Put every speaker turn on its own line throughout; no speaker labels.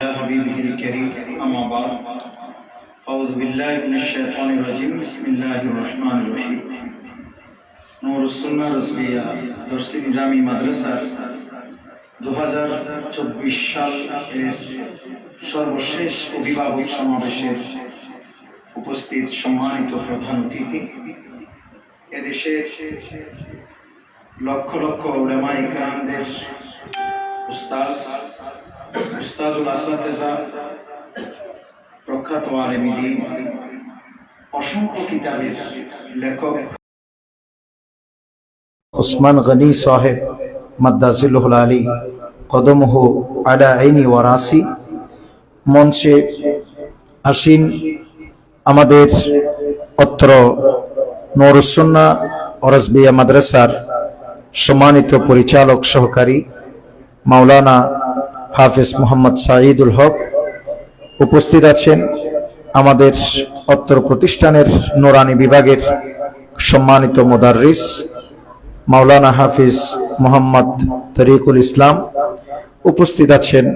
حبيبه الكريم أما بعد أعوذ بالله من الشيطان الرجيم بسم الله الرحمن الرحيم নূর সুন্নাহ রসবিয়া দর্শী নিজামী মাদ্রাসার 2024 সালের সর্বশেষ অভিভাবক সমাবেশের উপস্থিত সম্মানিত প্রধান অতিথি, এদেশের লক্ষ লক্ষ উলামায়ে কেরামদের উস্তাদুল আসাতিজা, প্রখ্যাত আলেম দ্বীন, অসংখ্য কিতাবের লেখক
উসমান গনি সাহেব মাদ্দাজিলুল আলী কদমহু আলা আইনি ওয়ারাসি মঞ্চে আসীন আমাদের অত্র নূরুস সুন্নাহ ওরসবিয়া মাদ্রাসার সম্মানিত পরিচালক সহকারী মাওলানা হাফেজ মোহাম্মদ সাঈদুল হক, উপস্থিত আছেন আমাদের অত্র প্রতিষ্ঠানের নুরানি বিভাগের সম্মানিত মুদাররিস মাওলানা হাফিজ মোহাম্মদ তরিকুল ইসলাম, উপস্থিত আছেন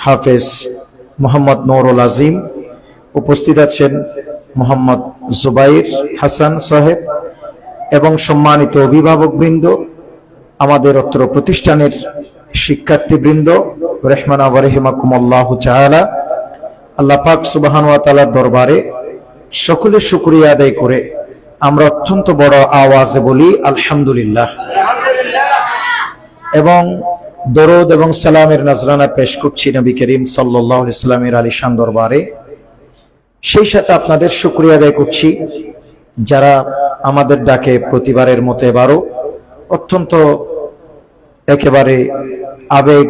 হাফেজ মোহাম্মদ নুরুল আজিম, উপস্থিত আছেন মোহাম্মদ জুবাইর হাসান সাহেব এবং সম্মানিত অভিভাবকবৃন্দ, আমাদের অত্র প্রতিষ্ঠানের শিক্ষার্থীবৃন্দ, রহমানা ওয়া রাহিমাকুমুল্লাহু তাআলা। আল্লাহ পাক সুবহানাহু ওয়া তাআলার দরবারে সকলে শুকরিয়া আদায় করে আমরা অত্যন্ত বড় আওয়াজে বলি আলহামদুলিল্লাহ, এবং দরুদ এবং সালামের নজরানা পেশ করছি নবী করিম সাল্লাল্লাহু আলাইহি ওয়াসাল্লামের আলিশান দরবারে। সেই সাথে আপনাদের শুকরিয়া আদায় করছি যারা আমাদের ডাকে প্রতিবারের মতো এবারও অত্যন্ত একেবারে আবেগ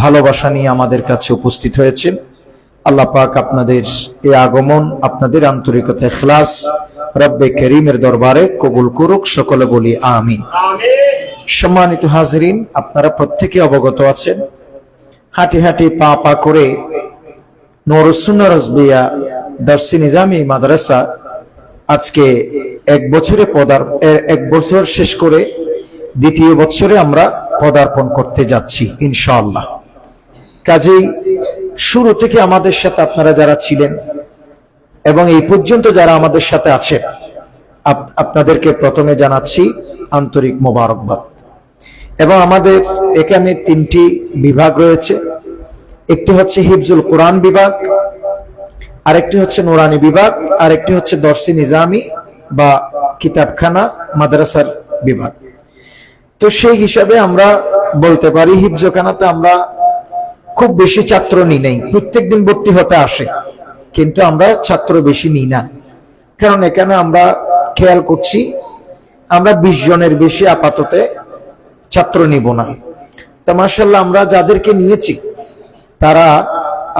ভালোবাসা নিয়ে আমাদের কাছে উপস্থিত হয়েছেন। আল্লাহ পাক আপনাদের এই আগমন, আপনাদের আন্তরিকতা, ইখলাস রব্বে করিমের দরবারে কবুল করুক, সকলে বলি আমিন। সম্মানিত হাজিরিন, আপনারা প্রত্যেকে অবগত আছেন, হাঁটি হাঁটি পা পা করে নূরুস সুন্নাহ রসবিয়া দর্শী নিজামী মাদ্রাসা আজকে এক বছর শেষ করে দ্বিতীয় বছরে আমরা পদার্পণ করতে যাচ্ছি ইনশাআল্লাহ। কাজেই শুরু থেকে আমাদের সাথে আপনারা যারা ছিলেন এবং এই পর্যন্ত যারা আমাদের সাথে আছেন, আপনাদেরকে প্রথমে জানাচ্ছি আন্তরিক মোবারকবাদ। এবং আমাদের এখানে 3টি বিভাগ রয়েছে, একটি হচ্ছে হিফজুল কোরআন বিভাগ, আরেকটি হচ্ছে নুরানি বিভাগ, আরেকটি হচ্ছে দর্শী নিজামী বা কিতাবখানা মাদ্রাসার বিভাগ। তো সেই হিসাবে আমরা বলতে পারি হিফজখানাতে আমরা খুব বেশি ছাত্র নিই নাই, প্রত্যেকদিন ভর্তি হতে আসে, কিন্তু আমরা ছাত্র বেশি নিই না, কারণ এখানে আমরা খেয়াল করছি আমরা 20 জনের বেশি আপাতত ছাত্র নিব না। তো মাশাআল্লাহ আমরা যাদেরকে নিয়েছি তারা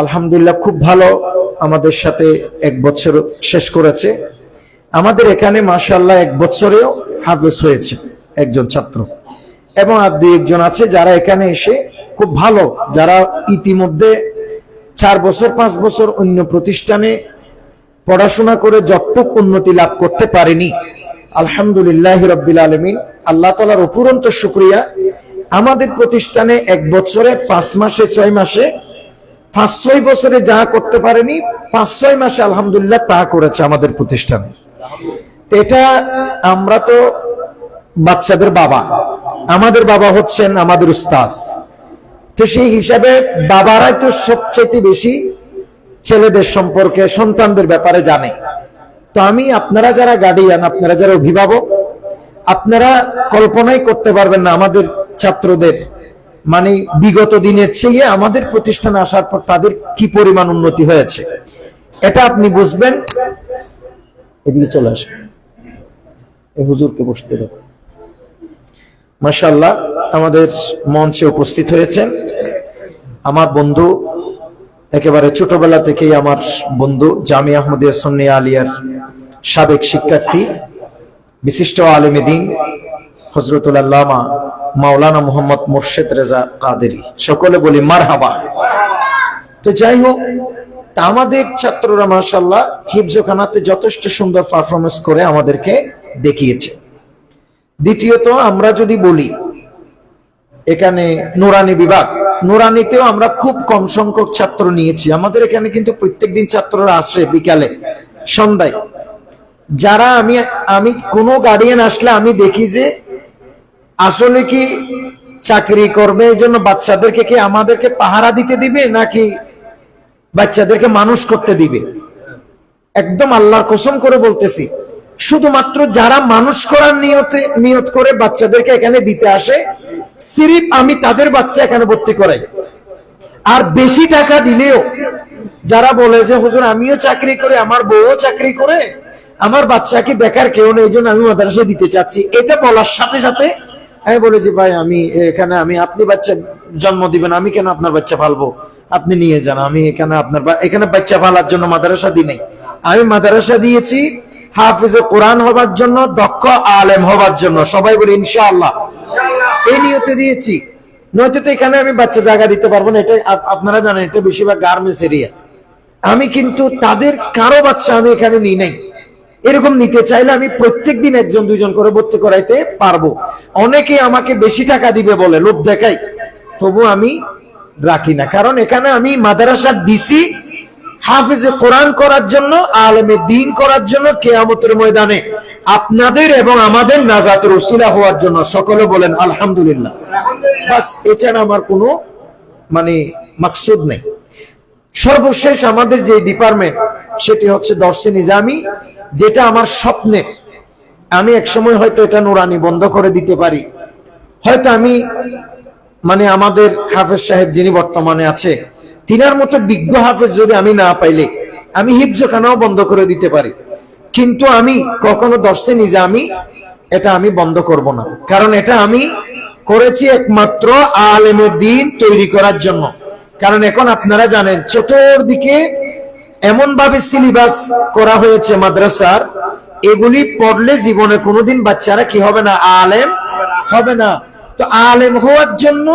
আলহামদুলিল্লাহ খুব ভালো আমাদের সাথে 1 বছর শেষ করেছে। আমাদের এখানে মাশাআল্লাহ 1 বছরেও হাফেজ হয়েছে একজন ছাত্র, এবং আর 2-1 আছে যারা এখানে এসে খুব ভালো, যারা ইতিমধ্যে 4 বছর 5 বছর অন্য প্রতিষ্ঠানে পড়াশোনা করে যতটুক উন্নতি লাভ করতে পারেনি, আলহামদুলিল্লাহ রাব্বিল আলামিন, আল্লাহ তাআলার অপুরন্ত শুকরিয়া, আমাদের প্রতিষ্ঠানে 1 বছরে 5 মাসে 6 মাসে 5-6 বছরে যা করতে পারেনি 5-6 মাসে আলহামদুলিল্লাহ তা করেছে আমাদের প্রতিষ্ঠানে। এটা আমরা তো বাচ্চাদের বাবা, আমাদের বাবা হচ্ছেন আমাদের উস্তাদ, তো সেই হিসাবে বাবারাই তো সবচেয়ে বেশি ছেলেদের সম্পর্কে, সন্তানদের ব্যাপারে জানে। তো আপনারা যারা গার্ডিয়ান, আপনারা যারা অভিভাবক, আপনারা কল্পনাই করতে পারবেন না আমাদের ছাত্রদের মানে বিগত দিনের চেয়ে আমাদের প্রতিষ্ঠানে আসার পর তাদের কি পরিমাণ উন্নতি হয়েছে, এটা আপনি বুঝবেন। এদিকে চলে আসে, এই হুজুরকে বসতে দাও। মাশাআল্লাহ, আমাদের মঞ্চে উপস্থিত হয়েছেন আমার বন্ধু, একেবারে ছোটবেলা থেকেই আমার বন্ধু, জামিয়া আহমদিয়া সুন্নিয়া আলিয়ার সাবেক শিক্ষার্থী, বিশিষ্ট আলেম দ্বীন হযরতুল আল্লামা মাওলানা মুহাম্মদ মুর্শেদ রেজা কাদেরী, সকলে বলি মারহাবা। তো যাই হোক, তা আমাদের ছাত্ররা মাশাআল্লাহ হিফজখানাতে যথেষ্ট সুন্দর পারফরমেন্স করে আমাদেরকে দেখিয়েছে। দ্বিতীয়ত আমরা যদি বলি এখানে নুরানি বিভাগ, নুরানিতেও আমরা খুব কম সংখ্যক ছাত্র নিয়েছি। আমাদের এখানে কিন্তু প্রত্যেকদিন ছাত্ররা আসে বিকালে সন্ধ্যায়। যারা আমি কোনো গার্ডিয়ান আসলে আমি দেখি যে আসলে কি চাকরি করবে এই জন্য বাচ্চাদেরকে কি আমাদেরকে পাহারা দিতে দিবে নাকি বাচ্চাদেরকে মানুষ করতে দিবে। একদম আল্লাহর কসম করে বলতেছি, শুধুমাত্র যারা মানুষ করার নিয়ত করে বাচ্চাদেরকে এখানে দিতে আসে, সিরিফ আমি তাদের বাচ্চা এখানে ভর্তি করাই। আর বেশি টাকা দিলেও যারা বলে যে হুজুর আমিও চাকরি করে, আমার বউও চাকরি করে, আমার বাচ্চাকে দেখার কেউ নেই, এই জন্য আমি মাদ্রাসায় দিতে চাচ্ছি, এটা বলার সাথে সাথে আমি বলে যে ভাই আমি এখানে আপনি বাচ্চা জন্ম দিবেন, আমি কেন আপনার বাচ্চা পালবো, আপনি নিয়ে যান। আমি এখানে বাচ্চা পালার জন্য মাদ্রাসা দিই নাই, আমি মাদ্রাসা দিয়েছি হাফিজে কোরআন হবার জন্য, দক্ষ আলেম হবার জন্য। সবাই বলি ইনশাআল্লাহ, এই নিয়তে দিয়েছি। নয়তো তো এখানে আমি বাচ্চা জায়গা দিতে পারবো না। এটা আপনারা জানেন, এটা বেশিরভাগ গার্মেন্টস এরিয়া। আমি কিন্তু তাদের কারো বাচ্চা আমি এখানে নিই নাই। এরকম নিতে চাইলে আমি প্রত্যেকদিন একজন দুইজন করে ভর্তি করাইতে পারবো। অনেকে আমাকে বেশি টাকা দিবে বলে লোভ দেখাই, তবু আমি রাখি না। কারণ এখানে আমি মাদ্রাসা দিছি হাফিজে কোরআন করার জন্য, আলেমে দ্বীন করার জন্য, কিয়ামতের ময়দানে আপনাদের এবং আমাদের নাজাতের ওসিলা হওয়ার জন্য। সকলে বলেন আলহামদুলিল্লাহ। বাস, এছাড়া আমার কোনো মাকসুদ নেই। সর্বশেষ আমাদের যে ডিপার্টমেন্ট সেটি হচ্ছে দর্সে নিজামি, যেটা আমার স্বপ্নে। আমি একসময় হয়তো এটা নুরানি বন্ধ করে দিতে পারি, হয়তো আমি আমাদের হাফেজ সাহেব যিনি বর্তমানে আছে তিনার মতো বিজ্ঞ হাফেজ যদি আমি না পাইলে আমি হিফজখানাও বন্ধ করে দিতে পারি। কিন্তু আমি কখনো দর্সে নিজামি এটা আমি বন্ধ করব না, কারণ এটা আমি করেছি একমাত্র আলেমের দ্বীন তৈরি করার জন্য। কারণ এখন আপনারা জানেন চতুর্দিকে এমন ভাবে সিলেবাস করা হয়েছে মাদ্রাসার, এগুলি পড়লে জীবনে কোনোদিন বাচ্চারা কি হবে না, আলেম হবে না। তো আলেম হওয়ার জন্য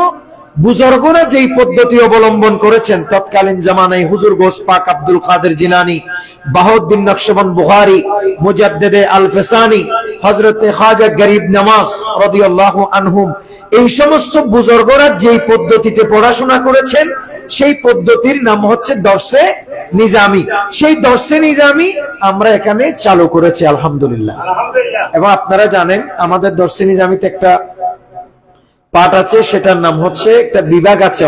বুজুর্গরা যেই পদ্ধতি অবলম্বন করেছেন তৎকালীন জামানায়, হুজুর গোস পাক আব্দুল কাদের জিলানী, বাহাউদ্দিন নকশবন্দ বুখারী, মুজাদ্দিদে আল ফিসানি, হযরতে খাজা গরিব নওয়াজ রাদিয়াল্লাহু আনহুম, এই সমস্ত বুজুর্গরা যেই পদ্ধতিতে পড়াশোনা করেছেন সেই পদ্ধতির নাম হচ্ছে দর্সে নিজামি। সেই দর্সে নিজামি আমরা এখানে চালু করেছি আলহামদুলিল্লাহ। এবং আপনারা জানেন আমাদের দর্সে নিজামিতে একটা পাঠ আছে, সেটার নাম হচ্ছে, একটা বিভাগ আছে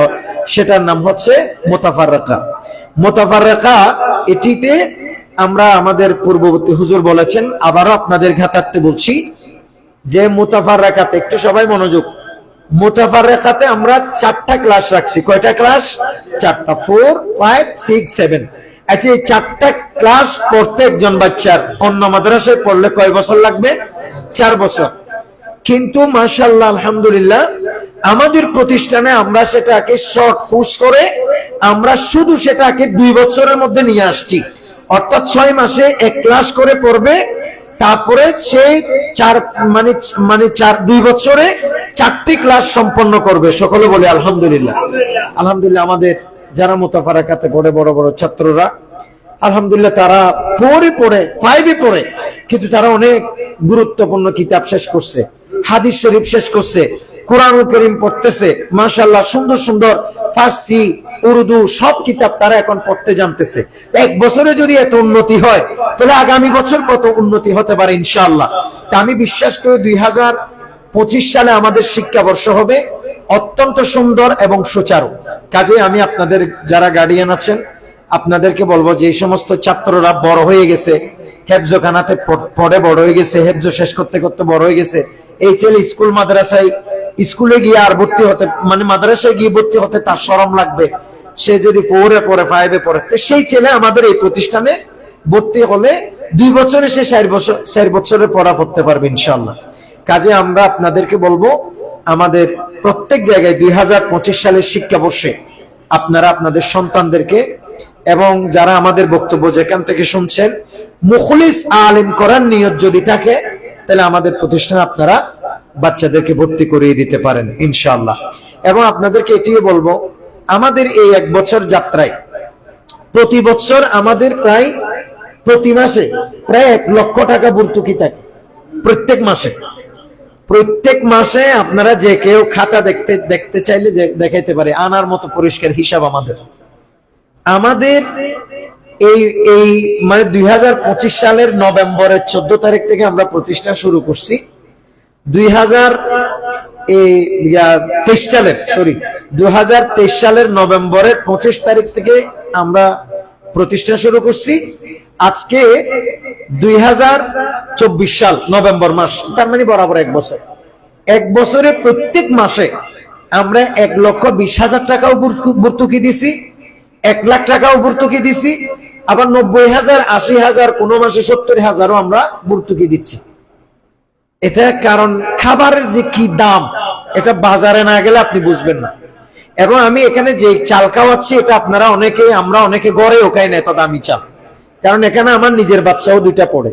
সেটার নাম হচ্ছে মুতাফাররাকা। মুতাফাররাকা এটিতে আমরা, আমাদের পূর্ববর্তী হুজুর বলেছেন, আবারও আপনাদের ঘাটাতে বলছি যে মুতাফাররাকাতে একটু সবাই মনোযোগ। মুতাফাররাকাতে আমরা 4টা ক্লাস রাখছি। কয়টা ক্লাস? 4টা, 4, 5, 6, 7। আচ্ছা, এই 4টা ক্লাস পড়তে একজন বাচ্চার অন্য মাদ্রাসায় পড়লে কয় বছর লাগবে? 4 বছর। কিন্তু মাশাআল্লাহ আলহামদুলিল্লাহ আমাদের প্রতিষ্ঠানে আমরা সেটাকে শর্ট কোর্স করে আমরা শুধু সেটাকে 2 বছরের মধ্যে নিয়ে আসছি। অর্থাৎ 6 মাসে 1 ক্লাস করে পড়বে, তারপরে সে 2 বছরে 4টি ক্লাস সম্পন্ন করবে। সকলে বলে আলহামদুলিল্লাহ। আলহামদুলিল্লাহ আমাদের যারা মুতাফাররাকাতে পড়ে বড় বড় ছাত্ররা, আলহামদুলিল্লাহ তারা 4 পড়ে, 5 পড়ে, কিন্তু তারা অনেক গুরুত্বপূর্ণ কিতাব শেষ করছে, হাদিস শরীফ শেষ করছে, কোরআনুল কারীম পড়তেছে। মাশাআল্লাহ সুন্দর সুন্দর ফার্সি, উর্দু সব কিতাব তারা এখন পড়তে জানতেছে। 1 বছরে যদি এত উন্নতি হয়, তাহলে আগামী বছর কত উন্নতি হতে পারে ইনশাআল্লাহ। তা আমি বিশ্বাস করি 2025 সালে আমাদের শিক্ষাবর্ষ হবে অত্যন্ত সুন্দর এবং সুচারু। কাজে আমি আপনাদের যারা গার্ডিয়ান আছেন আপনাদেরকে বলবো যে এই সমস্ত ছাত্ররা বড় হয়ে গেছে, হেফজখানাতে পড়ে বড় হয়ে গেছে, হেফজ শেষ করতে করতে বড় হয়ে গেছে, এই ছেলে স্কুল মাদ্রাসায় স্কুলে গিয়ে আর ভর্তি হতে মাদ্রাসায় গিয়ে ভর্তি হতে তার শরম লাগবে। সে যদি 4 পড়ে 5 পড়ে, তো সেই ছেলে আমাদের এই প্রতিষ্ঠানে ভর্তি হলে 2 বছরে সে 4 বছরের পড়া পড়তে পারবে ইনশাআল্লাহ। কাজে আমরা আপনাদেরকে বলবো আমাদের প্রত্যেক জায়গায় 2025 সালের শিক্ষাবর্ষে আপনারা আপনাদের সন্তানদেরকে এবং যারা আমাদের বক্তব্য যেখান থেকে শুনছেন মুখলিস আলেম করার নিয়ত যদি থাকে, তাহলে আমাদের প্রতিষ্ঠানে আপনারা বাচ্চাদেরকে ভর্তি করিয়ে দিতে পারেন ইনশাআল্লাহ। এবং আপনাদেরকে এটিও বলবো, আমাদের এই 1 বছর যাত্রায় প্রতি বছর আমাদের প্রায় প্রতি মাসে প্রায় 1 লক্ষ টাকা ভর্তুকি থাকে। প্রত্যেক মাসে প্রত্যেক মাসে আপনারা যে কেউ খাতা দেখতে চাইলে দেখাইতে পারে, আনার মতো পরিষ্কার হিসাব আমাদের। এই মানে 2025 সালের নভেম্বরের 14 তারিখ থেকে আমরা প্রতিষ্ঠান শুরু করছি। 2023 সালের নভেম্বরের 25 তারিখ থেকে আমরা প্রতিষ্ঠান শুরু করছি। আজকে 2024 সাল নভেম্বর মাস, তার মানে বরাবর 1 বছর। 1 বছরে প্রত্যেক মাসে আমরা 1,20,000 টাকাও ভর্তুকি দিছি, 1 লাখ টাকাও ভর্তুকি দিছি, আবার 90,000, 80,000, কোনো মাসে 70,000ও আমরা ভর্তুকি দিচ্ছি। এটা কারণ খাবারের যে কি দাম, এটা বাজারে না গেলে আপনি বুঝবেন না। এবং আমি এখানে যে চাল খাওয়াচ্ছি, এটা আপনারা আমরা অনেকে গড়েও খাই না এত দামি চাল, কারণ এখানে আমার নিজের বাচ্চাও 2টা পড়ে।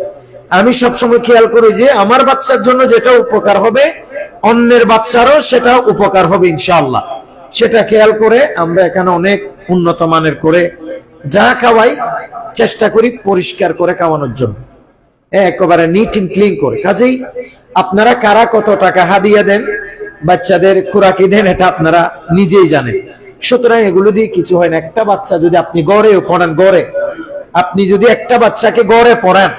আমি সবসময় খেয়াল করি যে আমার বাচ্চার জন্য যেটা উপকার হবে, অন্যের বাচ্চারও সেটা উপকার হবে ইনশাআল্লাহ। সেটা খেয়াল করে আমরা এখানে অনেক উন্নত মানের করে যা খাওয়াই চেষ্টা করি পরিষ্কার করে খাওয়ানোর জন্য, একেবারে নিট এন্ড ক্লিন করে। কাজেই আপনারা কারা কত টাকা হাদিয়া দেন, বাচ্চাদের খোরাকি দেন, এটা আপনারা নিজেই জানেন। সুতরাং এগুলো দিয়ে কিছু হয় না। একটা বাচ্চা যদি আপনি গড়েও পড়ান, আপনি যদি একটা বাচ্চাকে গড়ে পড়ান,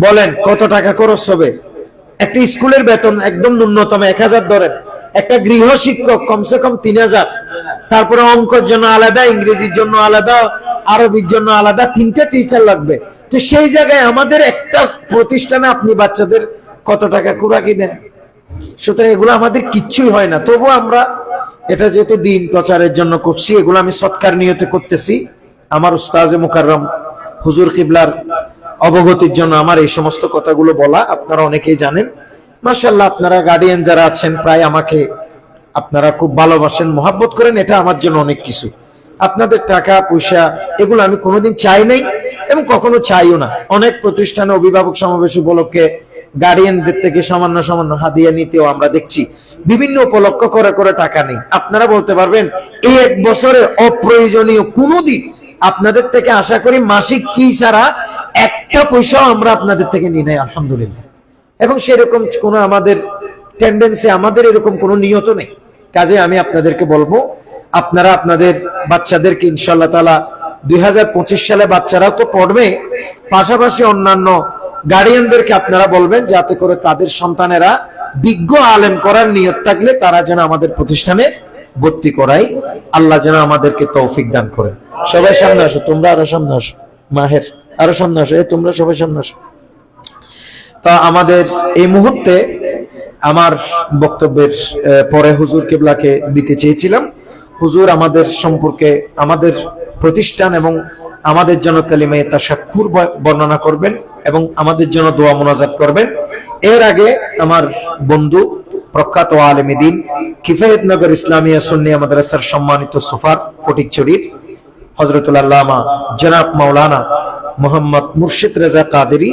বলেন কত টাকা খরচ হবে? একটা স্কুলের বেতন একদম ন্যূনতম 1,000 ধরেন, একটা গৃহ শিক্ষক কমসে কম 3,000, তারপরে অঙ্কের জন্য আলাদা, ইংরেজির জন্য আলাদা, আরবির জন্য আলাদা, 3টা টিচার লাগবে। তো সেই জায়গায় আমাদের একটা প্রতিষ্ঠানে আপনি বাচ্চাদের কত টাকা খোরাকি দেন? সুতরাং এগুলো আমাদের কিচ্ছুই হয় না। তবু আমরা এটা যেহেতু দিন প্রচারের জন্য করছি, এগুলো আমি সৎকার নিয়তে করতেছি। আমার উস্তাজে মুকাররম হুজুর কিবলার অবগতির জন্য আমার এই সমস্ত কথাগুলো বলা। আপনারা অনেকেই জানেন, মাশাআল্লাহ। আপনারা গার্ডিয়ান যারা আছেন, প্রায় আমাকে আপনারা খুব ভালোবাসেন, মহাব্বত করেন, এটা আমার জন্য অনেক কিছু। আপনাদের টাকা পয়সা এগুলো আমি কোনোদিন চাই নাই এবং কখনো চাইও না। অনেক প্রতিষ্ঠানে অভিভাবক সমাবেশ উপলক্ষে গার্ডিয়ানদের থেকে সামান্য সামান্য হাদিয়া নিতেও আমরা দেখছি। বিভিন্ন উপলক্ষ করে টাকা নেই। আপনারা বলতে পারবেন এই 1 বছরে অপ্রয়োজনীয় কোনোদিন আপনাদের থেকে আশা করি মাসিক ফি ছাড়া একটা পয়সাও আমরা আপনাদের থেকে নিই নাই, আলহামদুলিল্লাহ। এবং সেরকম কোনো আমাদের টেন্ডেন্সি, আমাদের এরকম কোনো নিয়ত নেই। কাজে আমি আপনাদেরকে বলবো, আপনারা আপনাদের বাচ্চাদেরকে ইনশাআল্লাহ তাআলা 2025 সালে বাচ্চারাও তো পড়বে, পাশাপাশি অন্যান্য গার্ডিয়ানদেরকে আপনারা বলবেন যাতে করে তাদের সন্তানেরা বিজ্ঞ আলেম করার নিয়ত থাকলে তারা যেন আমাদের প্রতিষ্ঠানে ভর্তি করাই। আল্লাহ যেন আমাদেরকে তৌফিক দান করেন। সবাই সামনে আসো, তোমরা আরো সামনে আসো, মাহের আরো সামনে আসো, তোমরা সবাই সামনে আসো। তা আমাদের এই মুহূর্তে আমার বক্তব্যের পরে হুজুর কিবলাকে দিতে চেয়েছিলাম। হুজুর আমাদের সম্পর্কে, আমাদের প্রতিষ্ঠান এবং আমাদের জন্য কালিমায়ে তাশাক্কুর বর্ণনা করবেন এবং আমাদের জন্য দোয়া মুনাজাত করবেন। এর আগে আমার বন্ধু প্রখ্যাত আলেম দ্বীন কিফায়েতনগর ইসলামিয়া সুন্নিয়া মাদ্রাসার সম্মানিত সুফার ফটিকছড়ির হযরতুল আল্লামা জনাব মাওলানা মোহাম্মদ মুর্শিদ রেজা কাদেরী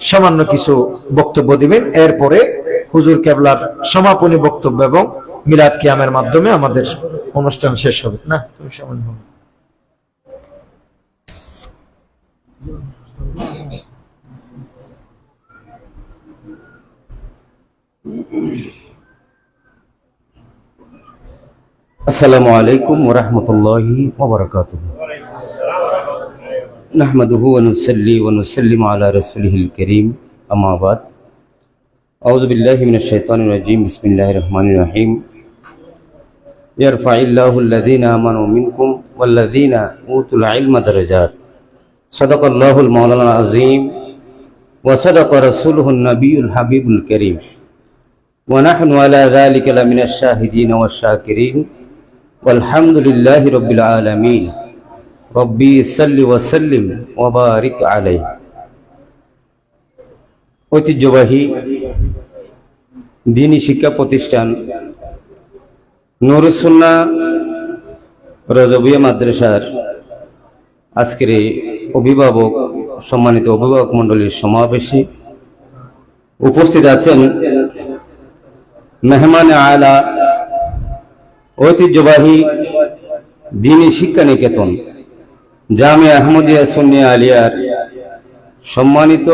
সামান্য কিছু বক্তব্য দিবেন। এরপরে হুজুর কেবলার সমাপনী বক্তব্য এবং মিলাদ কিয়ামের মাধ্যমে আমাদের অনুষ্ঠান শেষ হবে। না তুমি সামান্য
আসসালামু আলাইকুম ওয়া রাহমাতুল্লাহি ওয়া বারাকাতুহু। নাহমাদুহু ওয়া নুসাল্লি ওয়া নুসাল্লিমু আলা রাসূলিহিল কারীম, আম্মা বাদ। আউযু বিল্লাহি মিনাশ শাইতানির রাজীম। বিসমিল্লাহির রহমানির রহিম। ইয়ারফাইল্লাহুল লাযীনা আমানু মিনকুম ওয়াল লাযীনা উতুল ইলমা দারাজাত। সাদাকাল্লাহুল মাওলানাল আযীম ওয়া সাদাকা রাসূলুহুন নাবিয়ুল হাবিবুল কারীম ওয়া নাহনু আলা যালিকা লামিনাশ শাহিদিন ওয়াশ শাকিরিন আলহামদুলিল্লাহি রাব্বিল আলামিন। রব্বি সাল্লি ওয়া সাল্লিম ওয়া বারিক আলাইহি। ঐতিহ্যবাহী দ্বীনি শিক্ষা প্রতিষ্ঠান নূরুস সুন্নাহ রজবিয়া মাদ্রাসার আজকের এই সম্মানিত অভিভাবক মণ্ডলীর সমাবেশে উপস্থিত আছেন মেহমানে আলা ঐতিহ্যবাহী দ্বীনি শিক্ষা নিকেতন জামিয়া আহমদিয়া সুন্নিয়া আলিয়ার সম্মানিত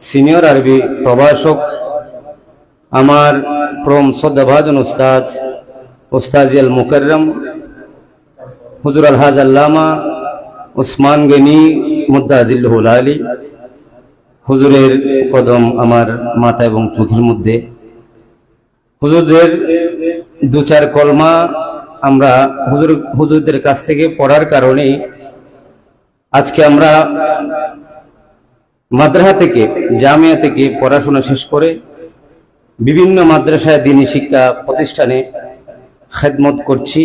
সিনিয়র আরবি প্রভাষক আমার প্রম শ্রদ্ধাভাজন উস্তাদ উস্তাজিয়াল মুকাররম হুজুর আলহাজ আল্লামা উসমান গনি মুদ্দাজিল্লুহুল আলী হুজুরের কদম আমার মাথা এবং চোখের মধ্যে। হুজুরদের দু চার কলমা আমরা হুজুরদের কাছ থেকে পড়ার কারণে আজকে আমরা মাদ্রাসা থেকে জামিয়া থেকে পড়াশোনা শেষ করে বিভিন্ন মাদ্রাসায় দ্বীনী শিক্ষা প্রতিষ্ঠানে খেদমত করছি।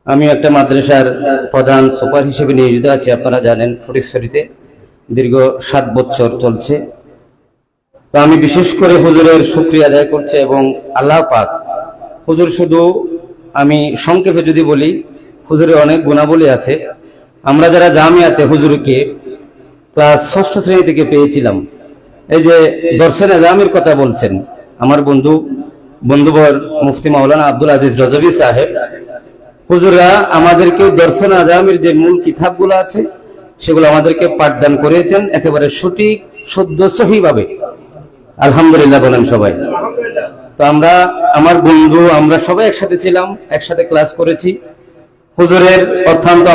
আমি একটা মাদ্রাসার প্রধান সুপার হিসেবে নিয়োজিত আছি, আপনারা জানেন ফটিকছড়িতে দীর্ঘ 7 বছর চলছে। তো আমি বিশেষ করে হুজুরের শুকরিয়া আদায় করছি এবং আল্লাহ পাক হুজুর, শুধু আমি সংক্ষেপে যদি বলি, হুজুরের অনেক গুণাবলী আছে। আমরা যারা জামিয়াতে হুজুরকে ক্লাস 6ষ্ঠ শ্রেণী থেকে পেয়েছিলাম। এই যে দর্শে নিজামের কথা বলছেন আমার বন্ধুবর মুফতি মাওলানা আব্দুল আজিজ রজভী সাহেব, হুজুররা আমাদেরকে দর্শে নিজামের যে মূল কিতাবগুলো আছে সেগুলো আমাদেরকে পাঠদান করেছেন একেবারে সঠিক শুদ্ধ সহিভাবে। আলহামদুলিল্লাহ বলেন সবাই। তো আমার বন্ধু আমরা সবাই একসাথে ছিলাম, একসাথে ক্লাস করেছি। হুজুরের অত্যন্ত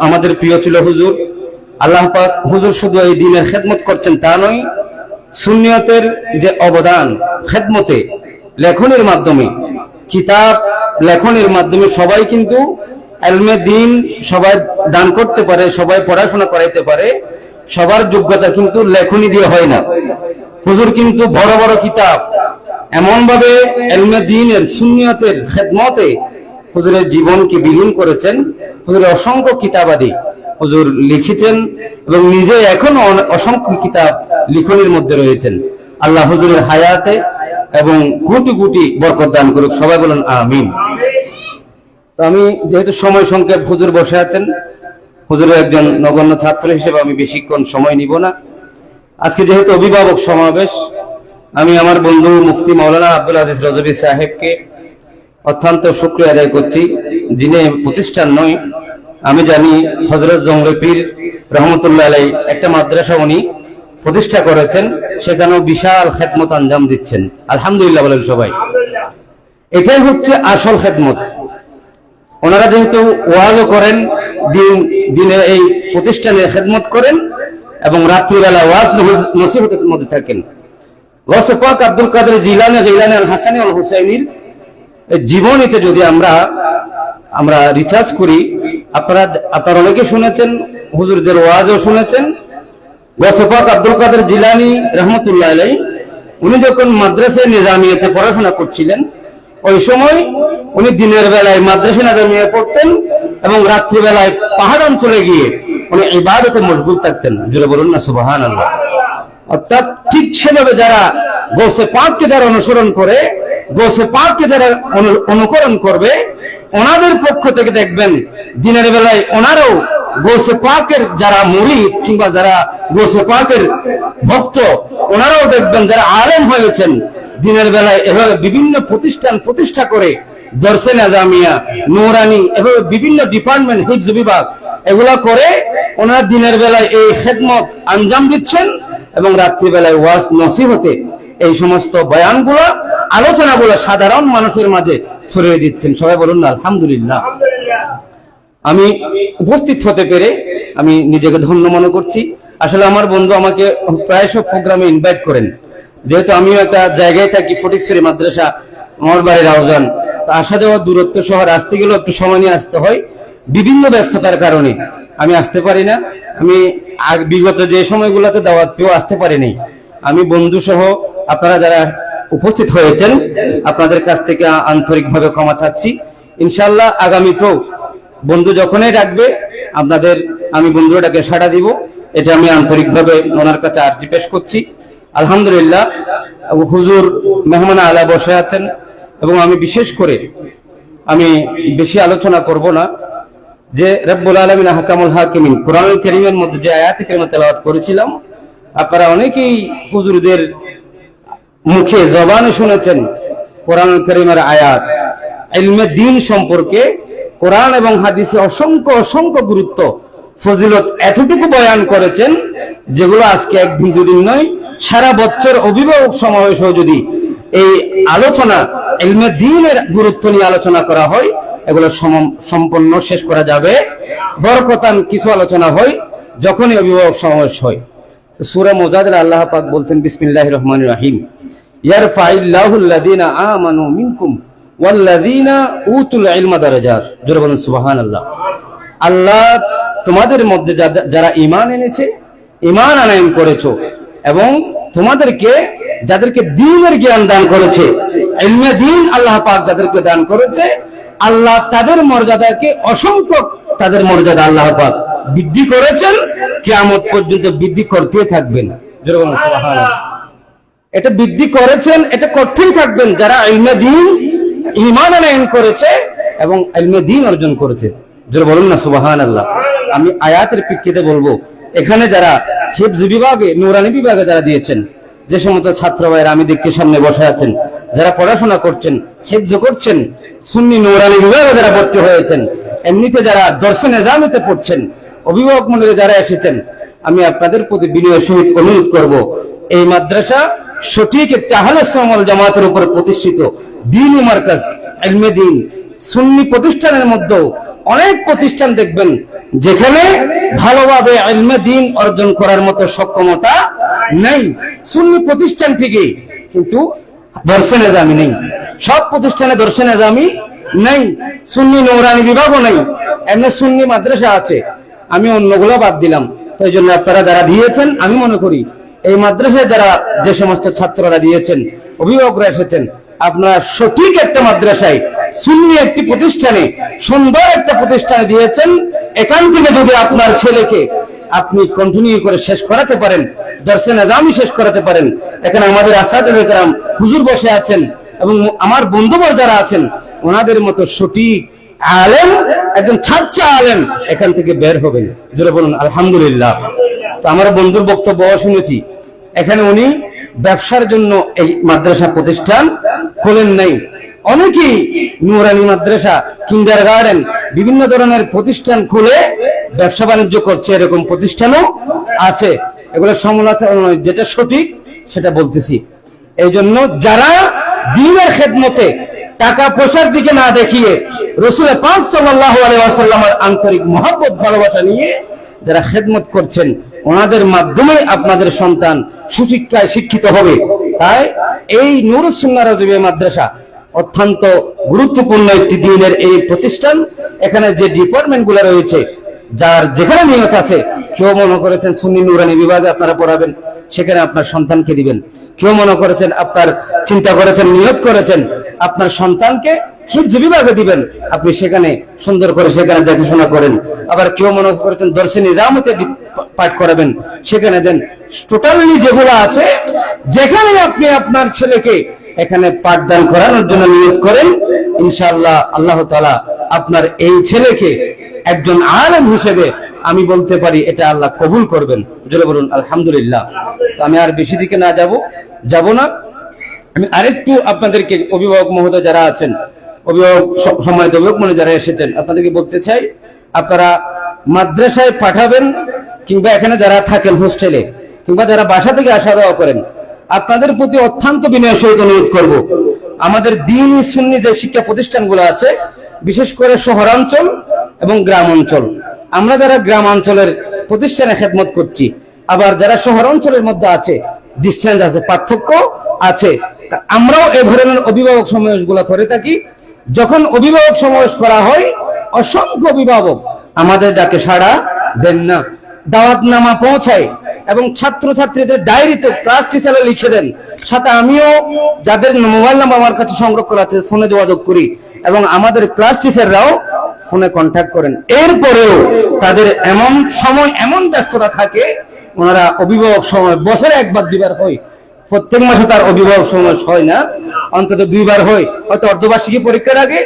আমাদের প্রিয় ছিল হুজুর। আল্লাহ পাক হুজুর শুধু এই দ্বীনের খেদমত করছেন তা নয়, সুন্নিয়তের যে অবদান খেদমতে লেখনের মাধ্যমে, কিতাব লেখনের মাধ্যমে সবাই কিন্তু ইলমে দ্বীন সবাই দান করতে পারে, সবাই পড়াশোনা করাইতে পারে। সবার যোগ্যতা কিন্তু লেখনী দিয়ে হয় না। হুজুর কিন্তু বড় বড় কিতাব এমন ভাবে ইলমে দ্বীনের সুন্নিয়তের খেদমতে হুজুরের জীবনকে বিলীন করেছেন। হুজুরের অসংখ্য কিতাবাদি হুজুর লিখেছেন এবং নিজে এখনো অসংখ্য কিতাব লিখনের মধ্যে রয়েছেন। আল্লাহ হুজুরের হায়াতে এবং কোটি কোটি বরকত দান করুক, সবাই বলেন আমিন। তো আমি যেহেতু সময় সংক্ষেপ, হুজুর বসে আছেন, হুজুরের একজন নগণ্য ছাত্র হিসেবে আমি বেশিক্ষণ সময় নিব না। আজকে যেহেতু অভিভাবক সমাবেশ, আমি আমার বন্ধু মুফতি মাওলানা আব্দুল আজিজ রজভী সাহেবকে অত্যন্ত শুকরিয়া আদায় করছি, যিনি প্রতিষ্ঠান নয়, আমি জানি হযরত জংরে পীর রহমতুল্লাহ আলাইহি একটা মাদ্রাসা উনি প্রতিষ্ঠা করেছেন, সেখানেও বিশাল খেদমত আঞ্জাম দিচ্ছেন। আলহামদুলিল্লাহ বলেন সবাই। এটাই হচ্ছে আসল খেদমত। ওনারা যেহেতু ওয়াজও করেন, দিনে এই প্রতিষ্ঠানে খেদমত করেন এবং রাত্রিবেলা ওয়াজ নসিহতের মধ্যে থাকেন। গৌসে পাক আব্দুল কাদের জিলানী আল হাসানী আল হুসাইনির জীবনীতে যদি আমরা রিসার্চ করি, আপনারা অনেকে শুনেছেন, হুজুরদের ওয়াজও শুনেছেন। গৌসে পাক আব্দুল কাদের জিলানী রহমতুল্লাহ আলাইহি উনি যখন মাদ্রাসায়ে নিজামিয়াতে পড়াশোনা করছিলেন, ওই সময় উনি দিনের বেলায় মাদ্রাসা নিজামিয়া পড়তেন এবং রাত্রিবেলায় পাহাড় অঞ্চলে গিয়ে উনি ইবাদতে মশগুল থাকতেন। জোরে বলুন না সুবহানাল্লাহ। অর্থাৎ ঠিক সেভাবে যারা গৌসে পাককে যারা অনুসরণ করে, গৌসে পাককে যারা অনুকরণ করবে, ওনাদের পক্ষ থেকে দেখবেন দিনের বেলায় ওনারাও গৌসে পাকের যারা মুরিদ কিংবা যারা গৌসে পাকের ভক্ত, ওনারাও দেখবেন যারা আলেম হয়েছেন, দিনের বেলায় এভাবে বিভিন্ন প্রতিষ্ঠা করে দর্শে নিজামিয়া, নূরানি, এভাবে বিভিন্ন ডিপার্টমেন্ট, হিফজ বিভাগ এগুলা করে ওনারা দিনের বেলায় এই খেদমত আঞ্জাম দিচ্ছেন এবং রাত্রিবেলায় ওয়াজ নসিহতে এই সমস্ত বয়ানগুলো, আলোচনাগুলো সাধারণ মানুষের মাঝে ছড়িয়ে দিচ্ছেন। সবাই বলুন না আলহামদুলিল্লাহ। আমি উপস্থিত হতে পেরে আমি নিজেকে ধন্য মনে করছি। আসলে আমার বন্ধু আমাকে প্রায় সব প্রোগ্রামে ইনভাইট করেন, যেহেতু আমিও একটা জায়গায় থাকি, ফটিকছড়ি মাদ্রাসা, আমার বাড়ি রাউজান। আসা যাওয়ার দূরত্ব শহর, আসতে গেলেও একটু সময় নিয়ে আসতে হয়, বিভিন্ন ব্যস্ততার কারণে আমি আসতে পারি না। আমি বিগত যে সময়গুলোতে দাওয়াত পেয়েও আসতে পারিনি। আমি বন্ধু সহ আপনারা যারা উপস্থিত হয়েছেন আপনাদের কাছ থেকে আন্তরিকভাবে ক্ষমা চাচ্ছি। ইনশাআল্লাহ আগামীতেও বন্ধু যখনই ডাকবে আমি বন্ধুটাকে সাড়া দিব, এটা আমি আন্তরিকভাবে ওনার কাছে আর্জি পেশ করছি। আলহামদুলিল্লাহ হুজুর মেহমান আলা বসে আছেন এবং আমি বিশেষ করে আমি বেশি আলোচনা করব না, যে রব্বুল আলামিন আহকামুল হাকিমিন কোরআনুল কারীমের মধ্যে যে আয়াতে কারিমা তেলাওয়াত করেছিলাম, আপনারা অনেকেই হুজুরদের মুখে জবানে শুনেছেন কোরআনুল কারীমের আয়াত। ইলমে দ্বীন সম্পর্কে কোরআন এবং হাদিসে অসংখ্য গুরুত্ব, ফজিলত এতটুকু বয়ান করেছেন, যেগুলো আজকে একদিন দুদিন নয়, সারা বছর অভিভাবক সমাবেশেও যদি এই আলোচনা ইলমে দ্বীনের গুরুত্ব নিয়ে আলোচনা করা হয়, এগুলো সম্পূর্ণ শেষ করা যাবে। বরকতান কিছু আলোচনা হয় যখনই অভিভাবক সমাবেশ হয়। সূরা মুজাদালা আল্লাহ পাক বলছেন, বিসমিল্লাহির রহমানির রহিম, ইয়ারফাইল্লাহুল্লাযীনা আমানু মিনকুম ওয়াল্লাযীনা উতুল ইলমা দারাজাত। জোরে বলুন সুবহানাল্লাহ। আল্লাহ তোমাদের মধ্যে যারা ঈমান এনেছে, ঈমান আনয়ন করেছো, এবং তোমাদেরকে যাদেরকে দ্বীনের জ্ঞান দান করেছে, ইলমে দ্বীন আল্লাহ পাক যাদেরকে দান করেছে, আল্লাহ তাদের মর্যাদাকে অসংখ্য, তাদের মর্যাদা আল্লাহ পাক বৃদ্ধি করেছেন, কিয়ামত পর্যন্ত বৃদ্ধি করতে থাকবেন। জোরে বলুন সুবহানাল্লাহ। এটা বৃদ্ধি করেছেন, এটা করতেই থাকবেন যারা ইলমে দ্বীন ঈমান আনয়ন করেছে এবং ইলমে দ্বীন অর্জন করেছে। জোরে বলুন না সুবহানাল্লাহ। আমি আয়াতের প্রেক্ষিতে বলবো, এখানে যারা হিফজ বিভাগে, নূরানি বিভাগে যারা দিয়েছেন, যে সমস্ত ছাত্র ভাইয়েরা আমি দেখছি সামনে বসে আছেন, যারা পড়াশোনা করছেন, হিফজ করছেন, সুন্নি নূরানি বিভাগে যারা ভর্তি হয়েছেন, এমনিতে যারা দর্শে নিজামিতে পড়ছেন, অভিভাবক মন্ডলী যারা এসেছেন, আমি আপনাদের প্রতি বিনয়ের সহিত অনুরোধ করব, এই মাদ্রাসা সঠিক একটি আহলে সুন্নাত ওয়াল জামাতের উপর প্রতিষ্ঠিত দ্বীনি মারকাজ, ইলমে দ্বীন। সুন্নি প্রতিষ্ঠানের মধ্যেও অনেক প্রতিষ্ঠান দেখবেন যেখানে ভালোভাবে ইলমে দ্বীন অর্জন করার মতো সক্ষমতা নেই। সুন্নি প্রতিষ্ঠান ঠিকই, কিন্তু দর্শে নিজামি নেই। সব প্রতিষ্ঠানে দর্শে নিজামি নেই, সুন্নি নূরানি বিভাগও নেই। এমনি সুন্নি মাদ্রাসা আছে, আমি অন্যগুলো বাদ দিলাম। তো এই জন্য আপনারা যারা দিয়েছেন, আমি মনে করি এই মাদ্রাসায় যারা যে সমস্ত ছাত্ররা দিয়েছেন, অভিভাবকরা এসেছেন, আপনারা সঠিক একটা মাদ্রাসায়, সুন্নি একটি প্রতিষ্ঠানে, সুন্দর একটা প্রতিষ্ঠানে দিয়েছেন। এখান থেকে যদি আপনার ছেলেকে আপনি কন্টিনিউ করে শেষ করাতে পারেন, দর্শে নিজামি শেষ করাতে পারেন, এখানে আমাদের আসাদুল کرام হুজুর বসে আছেন এবং আমার বন্ধুবর যারা আছেন, ওনাদের মতো সঠিক আলেম, একজন ছাত্র আলেম এখান থেকে বের হবেন। জোরে বলুন আলহামদুলিল্লাহ। তো আমার বন্ধুর বক্তব্য শুনেছি, এখানে উনি ব্যবসার জন্য এই মাদ্রাসা প্রতিষ্ঠান খোলেন নাই। অনেকেই নূরানি মাদ্রাসা, কিন্ডারগার্টেন, বিভিন্ন ধরনের প্রতিষ্ঠান খুলে ব্যবসা বাণিজ্য করছে, এরকম প্রতিষ্ঠানও আছে। এগুলো সমালোচনা নয়, যেটা সঠিক সেটা বলতেছি। এই জন্য যারা দ্বীনের খেদমতে টাকা পয়সার দিকে না দেখিয়ে রাসূল পাক সাল্লাল্লাহু আলাইহি ওয়াসাল্লামের আন্তরিক মহব্বত ভালোবাসা নিয়ে যারা খেদমত করছেন, ওনাদের মাধ্যমে আপনাদের সন্তান সুশিক্ষায় শিক্ষিত হবে। তাই এই নূরুস সুন্নাহ রাজিবিয়া মাদ্রাসা অত্যন্ত গুরুত্বপূর্ণ একটি দ্বীনের এই প্রতিষ্ঠান। এখানে যে ডিপার্টমেন্ট গুলো রয়েছে, যার যেখানে নিয়ত আছে, কেউ মনে করেছেন সুন্নি নূরানি বিভাগে আপনারা পড়াবেন, সেখানে আপনার সন্তানকে দিবেন। কেউ মনে করেছেন, আপনার চিন্তা করেছেন, নিয়ত করেছেন আপনার সন্তানকে হিফজ বিভাগে দিবেন, আপনি সেখানে সুন্দর করে সেখানে দেখাশোনা করেন। আবার কেউ মনে করেছেন দর্শে নিজামতে পাঠ করাবেন, সেখানে দেন। টোটালি যেগুলো আছে, যেখানে আপনি আপনার ছেলেকে এখানে পাঠদান করানোর জন্য নিয়োগ করেন, ইনশাআল্লাহ আল্লাহ তাআলা আপনার এই ছেলেকে একজন আলেম হিসেবে আমি বলতে পারি এটা আল্লাহ কবুল করবেন। জোরে বলুন আলহামদুলিল্লাহ। আমি আর বেশি দিকে যাব না। আমি আরেকটু আপনাদেরকে, অভিভাবক মহোদয় যারা আছেন, অভিভাবক সম্মানিত অভিভাবক মনে যারা এসেছেন, আপনাদেরকে বলতে চাই, আপনারা মাদ্রাসায় পাঠাবেন কিংবা এখানে যারা থাকেন হোস্টেলে কিংবা যারা বাসা থেকে আসা যাওয়া করেন, আপনাদের প্রতি অত্যন্ত বিনয়ের সহিত অনুরোধ করব, আমাদের দ্বীনি সুন্নি যে শিক্ষা প্রতিষ্ঠানগুলো আছে, বিশেষ করে শহরাঞ্চল এবং গ্রাম অঞ্চল, আমরা যারা গ্রাম অঞ্চলের প্রতিষ্ঠানে খেদমত করছি, আবার যারা শহর অঞ্চলের মধ্যে আছে, ডিসটেন্স আছে, পার্থক্য আছে। আমরাও এ ধরনের অভিভাবক সমাবেশ গুলা করে থাকি। যখন অভিভাবক সমাবেশ করা হয়, অসংখ্য অভিভাবক আমাদের ডাকে সাড়া দেন না, দাওয়াতনামা পৌঁছায় এবং ছাত্রছাত্রীদের ডায়েরিতে ক্লাস টিচারে লিখে দেন। সাথে আমিও যাদের মোবাইল নাম্বার আমার কাছে সংগ্রহ করা আছে, ফোনে যোগাযোগ করি এবং আমাদের ক্লাস টিচাররাও ফোনে কন্ট্যাক্ট করেন। এরপরেও তাদের এমন সময়, এমন ব্যস্ততা থাকে, ওনারা অভিভাবক সময় বছরে একবার দুইবার হয়, প্রত্যেক মাসে তার অভিভাবক সময় হয় না, অন্তত দুইবার হয়, হয়তো অর্ধবার্ষিকী পরীক্ষার আগে,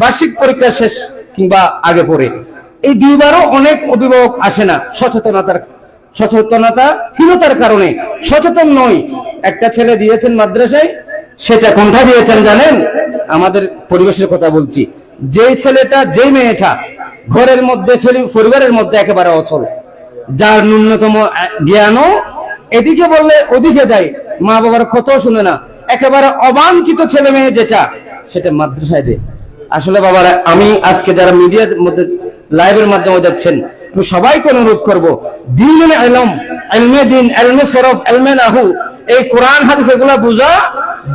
বার্ষিক পরীক্ষা শেষ কিংবা আগে পরে। এই দুইবারও অনেক অভিভাবক আসে না, সচেতনতাহীনতার কারণে। সচেতন নয়। একটা ছেলে দিয়েছেন মাদ্রাসায়, সেটা কোনটা দিয়েছেন জানেন? আমাদের পরিবেশের কথা বলছি। যেই ছেলেটা, যেই মেয়েটা ঘরের মধ্যে, পরিবারের মধ্যে একেবারে অচল, যার ন্যূনতম জ্ঞানও এদিকে বললে ওদিকে যায়, মা বাবার কথাও শুনে না, একেবারে অবাঞ্ছিত ছেলে মেয়ে যেটা সেটা মাদ্রাসায় যায়। আসলে বাবারা, আমি আজকে যারা মিডিয়ার মধ্যে লাইভের মাধ্যমে দেখছেন, আমি সবাইকে অনুরোধ করব, দ্বীন ইলম, ইলমে দ্বীন, ইলমে শরফ, ইলমে নাহু, এই কোরআন হাদিস এগুলা বুঝা,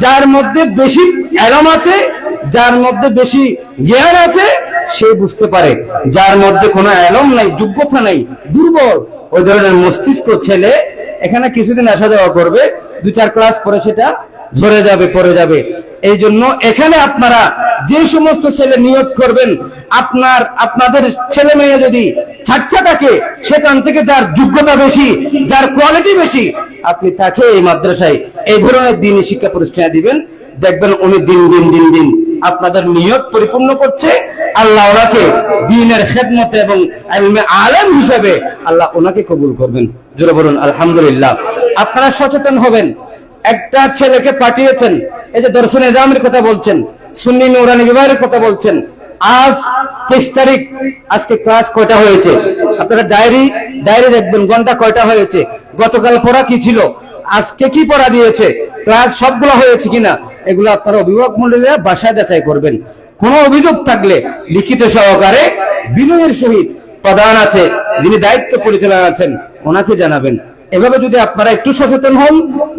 যার মধ্যে বেশি ইলম আছে, যার মধ্যে বেশি জ্ঞান আছে, সে বুঝতে পারে। যার মধ্যে কোনো ইলম নাই, যোগ্যতা নাই, দুর্বল, ওই ধরনের মস্তিষ্ক ছেলে এখানে কিছুদিন আসা যাওয়া করবে, 2-4 ক্লাস পরে সেটা ঝরে যাবে, পড়ে যাবে। এই জন্য এখানে আপনারা যে সমস্ত ছেলে নিয়োগ করবেন, আপনাদের ছেলে মেয়ে যদি ছাত্র থাকে, সেখান থেকে যার যোগ্যতা বেশি, যার কোয়ালিটি বেশি, আপনি তাকে এই মাদ্রাসায় এই ধরনের দ্বীনি শিক্ষা প্রতিষ্ঠানে দিবেন। দেখবেন উনি দিন দিন দিন দিন আপনাদের নিয়ত পরিপূর্ণ করছে। আল্লাহ ওনাকে দ্বীনের খেদমতে এবং ইলমে আলেম হিসেবে আল্লাহ ওনাকে কবুল করবেন। জোরে বলুন আলহামদুলিল্লাহ। আপনারা সচেতন হবেন। একটা ছেলেকে পাঠিয়েছেন, এই যে দর্শন নিজামের কথা বলছেন, সুন্নি নুরানি বিভাগের কথা বলছেন, আজ 23 তারিখ, আজকে ক্লাস কয়টা হয়েছে? আপনারা ডায়েরি দেখবেন, ঘন্টা কয়টা হয়েছে, গতকাল পড়া কি ছিল, আজকে কি পড়া দিয়েছে, ক্লাস সবগুলো হয়েছে কিনা, এগুলো আপনারা অভিভাবক মণ্ডলীরা বাসায় যাচাই করবেন। কোনো অভিযোগ থাকলে লিখিত সহকারে বিনয়ের সহিত প্রধান আছে, যিনি দায়িত্ব পরিচালনা আছেন, ওনাকে জানাবেন। এভাবে যদি আপনারা একটু সচেতন হন,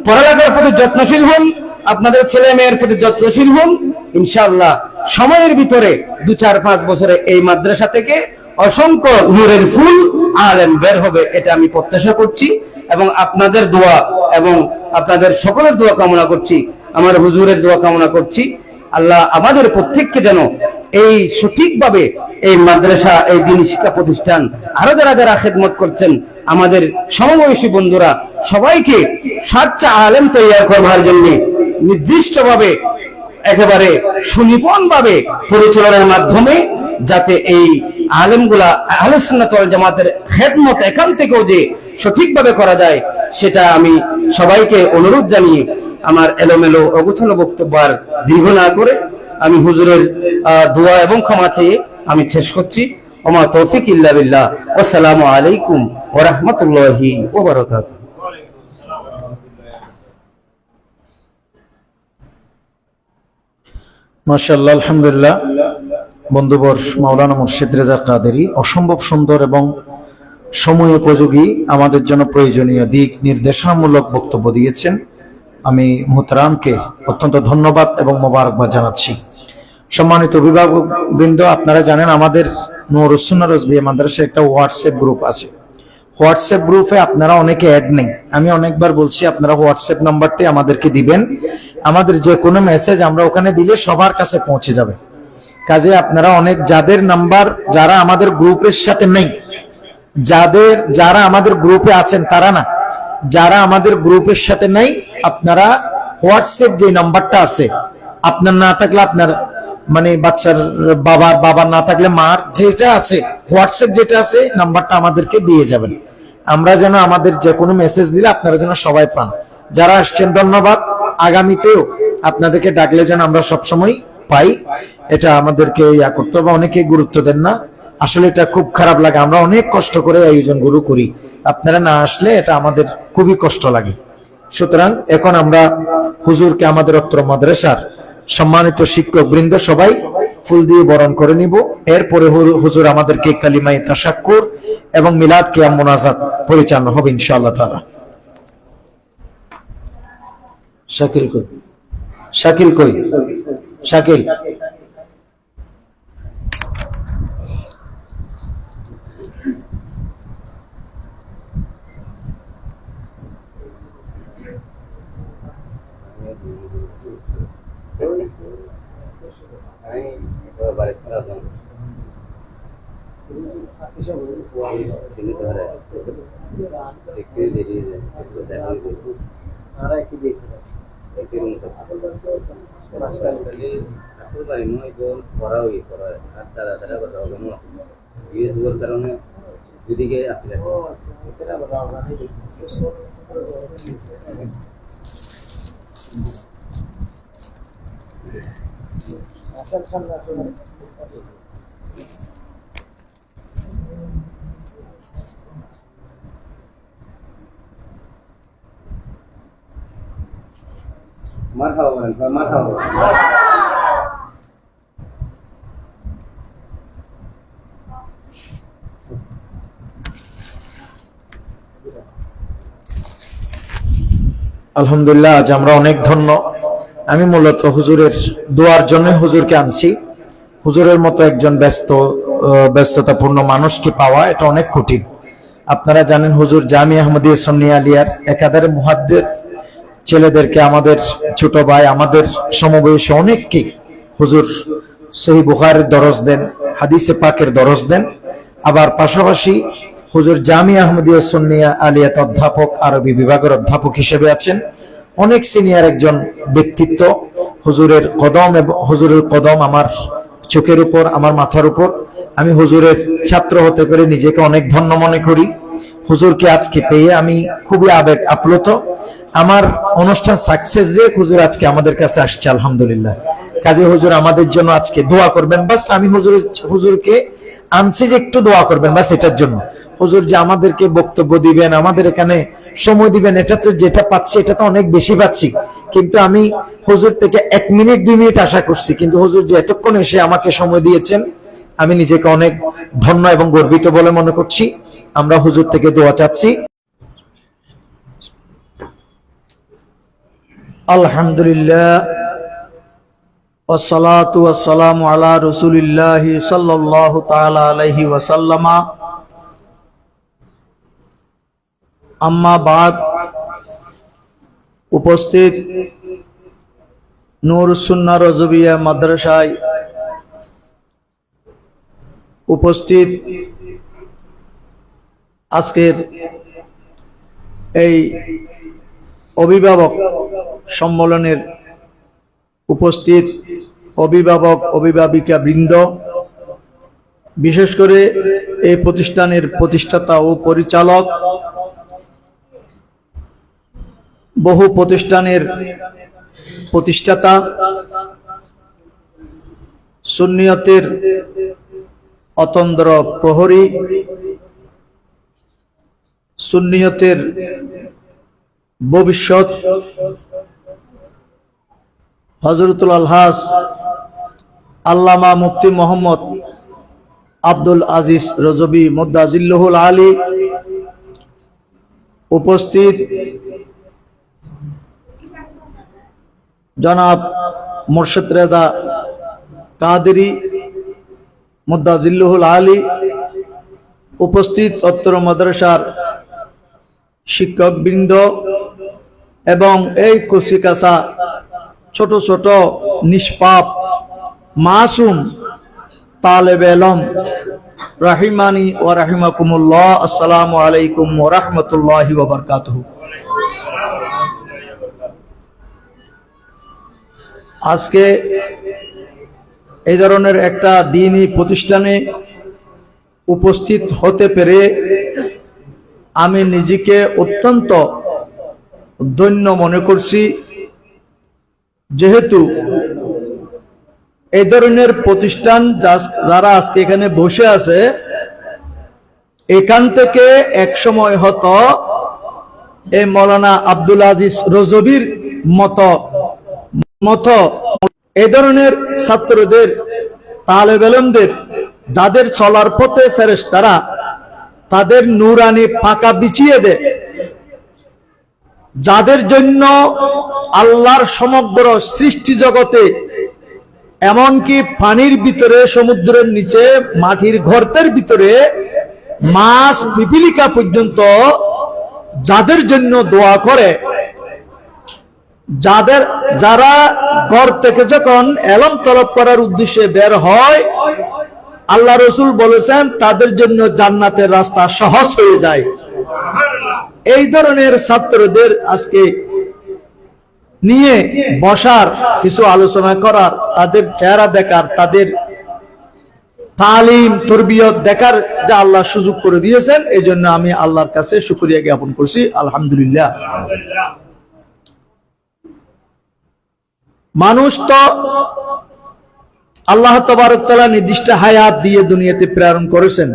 পড়ালেখার প্রতি যত্নশীল হন, আপনাদের ছেলে মেয়ের প্রতি যত্নশীল হন, ইনশাআল্লাহ সময়ের ভিতরে 2-4-5 বছরে এই মাদ্রাসা থেকে অসংখ্য নূরের ফুল আলেম বের হবে, এটা আমি প্রত্যাশা করছি। এবং আপনাদের দোয়া এবং আপনাদের সকলের দোয়া কামনা করছি, আমার হুজুরের দোয়া কামনা করছি। আল্লাহ আমাদের প্রত্যেককে যেন এই সঠিকভাবে এই মাদ্রাসা, এই দ্বীনি শিক্ষা প্রতিষ্ঠান, আরো যারা যারা খেদমত করছেন, আমাদের সমবয়সী বন্ধুরা, সবাইকে সাচ্চা আলেম তৈরি করবার জন্য নির্দিষ্টভাবে, একেবারে সুনিপুণ ভাবে পরিচালনার মাধ্যমে যাতে এই আলেমগুলা আহলে সুন্নাত ওয়াল জামাতের খেদমত এখান থেকেও যে সঠিকভাবে করা যায়, সেটা আমি সবাইকে অনুরোধ জানিয়ে আমার এলোমেলো অগুছালো বক্তব্য আর দীর্ঘ না করে আমি হুজুরের দোয়া এবং ক্ষমা চেয়ে আমি শেষ করছি। ওমা তৌফিক ইল্লা বিল্লাহ। আসসালামু আলাইকুম ওয়া রাহমাতুল্লাহি ওয়া বারাকাতুহু।
মাশাআল্লাহ, আলহামদুলিল্লাহ। বন্ধুবর মাওলানা মুর্শিদ রেজা কাদেরী অসম্ভব সুন্দর এবং সময় উপযোগী, আমাদের জন্য প্রয়োজনীয় দিক নির্দেশনামূলক বক্তব্য দিয়েছেন। আমি মুহতারামকে অত্যন্ত ধন্যবাদ এবং মোবারকবাদ জানাচ্ছি। সম্মানিত অভিভাবক বৃন্দ, আপনারা জানেন আমাদের নূরুস সুন্নাহ রজবিয়া মাদ্রাসার একটা হোয়াটসঅ্যাপ গ্রুপ আছে। হোয়াটসঅ্যাপ গ্রুপে আপনারা অনেকে অ্যাড নেই। আমি অনেকবার বলছি, আপনারা হোয়াটসঅ্যাপ নাম্বারটি আমাদেরকে দিবেন। আমাদের যে কোনো মেসেজ আমরা ওখানে দিলে সবার কাছে পৌঁছে যাবে। কাজে আপনারা অনেক যাদের নাম্বার, যারা আমাদের গ্রুপের সাথে নেই, যারা আমাদের গ্রুপে আছেন তারা না, যারা আমাদের গ্রুপের সাথে নাই, আপনারা হোয়াটসঅ্যাপ যে নাম্বারটা আছে, আপনার না থাকলে আপনার মানে বাচ্চার বাবার না থাকলে মার যেটা আছে, হোয়াটসঅ্যাপ যেটা আছে, নাম্বারটা আমাদেরকে দিয়ে যাবেন। আমরা যেন আমাদের যে কোনো মেসেজ দিলে আপনারা যেন সবাই পান। যারা আসছেন ধন্যবাদ। আগামীতেও আপনাদেরকে ডাকলে যেন আমরা সবসময় পাই, এটা আমাদেরকে ইয়া করতে হবে। অনেকে গুরুত্ব দেন না, আসলে এটা খুব খারাপ লাগে। আমরা অনেক কষ্ট করে আয়োজন গুরু করি, আপনারা না আসলে এটা আমাদের খুবই কষ্ট লাগে। সুতরাং এখন আমরা হুজুরকে, আমাদের অত্র মাদ্রাসার সম্মানিত শিক্ষক বৃন্দ সবাই ফুল দিয়ে বরণ করে নিব। এরপরে হুজুর আমাদেরকে কালিমায়ে তাশাক্কুর এবং মিলাদ কিয়াম মুনাজাত পরিচালনা হবে ইনশাআল্লাহ তাআলা। শাকিল কই? শাকিল কই? শাকিল
মারহাবা বলেন, মারহাবা।
আলহামদুলিল্লাহ, আজ আমরা অনেক ধন্য। আমি মূলত হুজুরের দোয়ার জন্য হুজুরকে আনছি। হুজুরের মতো একজন ব্যস্ততাপূর্ণ মানুষকে পাওয়া এটা অনেক কঠিন। আপনারা জানেন হুজুর জামিয়া আহমদিয়া সুন্নিয়া আলিয়ার একাধারে মুহাদ্দিস ছেলেদেরকে, আমাদের ছোট ভাই, আমাদের সমবয়সী অনেককে হুজুর সহিহ বুখারীর দরজ দেন, হাদিসে পাকের দরজ দেন। আবার পাশাপাশি হুজুর জামিয়া আহমদিয়া সুন্নিয়া আলিয়াত অধ্যাপক, আরবি বিভাগের অধ্যাপক হিসেবে আছেন। অনেক সিনিয়র একজন ব্যক্তিত্ব। হুজুরের কদম আমার চোখের উপর, আমার মাথার উপর। আমি হুজুরের ছাত্র হতে পেরে নিজেকে অনেক ধন্য মনে করি। হুজুরকে আজকে পেয়ে আমি খুবই আবেগ আপ্লুত। আমার অনুষ্ঠান সাকসেস যে হুজুর আজকে আমাদের কাছে আসছে, আলহামদুলিল্লাহ। কাজে হুজুর আমাদের জন্য আজকে দোয়া করবেন, বাস। আমি হুজুরকে আনছি যে একটু দোয়া করবেন, বাস এটার জন্য। হুজুর যে আমাদেরকে বক্তব্য দিবেন, আমাদের এখানে সময় দিবেন, এটা তো যেটা পাচ্ছি এটা তো অনেক বেশি পাচ্ছি। কিন্তু আমি হুজুর থেকে 1 মিনিট 2 মিনিট আশা করছি, কিন্তু হুজুর যে এতক্ষণ এসে আমাকে সময় দিয়েছেন, আমি নিজেকে অনেক ধন্য এবং গর্বিত বলে মনে করছি। আমরা হুজুর থেকে দোয়া চাচ্ছি।
আলহামদুলিল্লাহ ওয়াসসালাতু ওয়াসসালামু আলা রাসূলিল্লাহি সাল্লাল্লাহু তাআলা আলাইহি ওয়াসাল্লামা। আম্মা বাদ। উপস্থিত নূরুস সুন্নাহ রজবিয়া মাদ্রাসায় উপস্থিত আজকের এই অভিভাবক সম্মেলনের উপস্থিত অভিভাবক অভিভাবিকা বৃন্দ, বিশেষ করে এই প্রতিষ্ঠানের প্রতিষ্ঠাতা ও পরিচালক, বহু প্রতিষ্ঠানের প্রতিষ্ঠাতা, সুন্নিয়তের অতন্দ্র প্রহরী, সুন্নিয়তের ভবিষ্যৎ হযরতুল আলহাজ আল্লামা মুফতি মোহাম্মদ আব্দুল আজিজ রজবী মুদ্দাজিল্লাহুল আলী, উপস্থিত জনাব মুর্শিদ রেজা কাদেরী মুদ্দাজিল্লাহুল আলী, উপস্থিত অত্র মাদ্রাসার শিক্ষকবৃন্দ এবং এই কচিকাঁচা ছোট ছোট নিষ্পাপ মাসুম তালেবে ইলম রাহিমানি ওয়া রাহিমাকুমুল্লাহ। আসসালামু আলাইকুম ওয়া রাহমাতুল্লাহি ওয়া বারাকাতুহু। আজকে এই ধরনের একটা দ্বীনী প্রতিষ্ঠানে উপস্থিত হতে পেরে আমি নিজেকে অত্যন্ত ধন্য মনে করছি, যেহেতু এই ধরনের প্রতিষ্ঠান যারা আজকে এখানে বসে আছে, এখান থেকে এক সময় হতো এই মৌলানা আব্দুল আজিজ রজবীর মতো এই ধরনের ছাত্রদের, তালেবে ইলমদের, যাদের চলার পথে ফেরেশতারা তাদের নূরানি পাকা বিছিয়ে দেয়, যাদের জন্য আল্লাহর সমগ্র সৃষ্টি জগতে, এমনকি পানির ভিতরে, সমুদ্রের নিচে, মাটির গর্তের ভিতরে, মাছ পিপিলিকা পর্যন্ত যাদের জন্য দোয়া করে, যারা ঘর থেকে যখন ইলম তলব করার উদ্দেশ্যে বের হয়, আল্লাহ রসুল বলেছেন তাদের জন্য জান্নাতের রাস্তা সহজ হয়ে যায়। এই ধরনের ছাত্রদের আজকে নিয়ে বসার, কিছু আলোচনা করার, তাদের চেহারা দেখার, তাদের তালিম তরবিয়ত দেখার যে আল্লাহ সুযোগ করে দিয়েছেন, এই জন্য আমি আল্লাহর কাছে শুকরিয়া জ্ঞাপন করছি, আলহামদুলিল্লাহ। মানুষ তো আল্লাহ তাবারক তাআলা নির্দিষ্ট হায়াত দিয়ে দুনিয়াতে প্রেরণ করেছেন।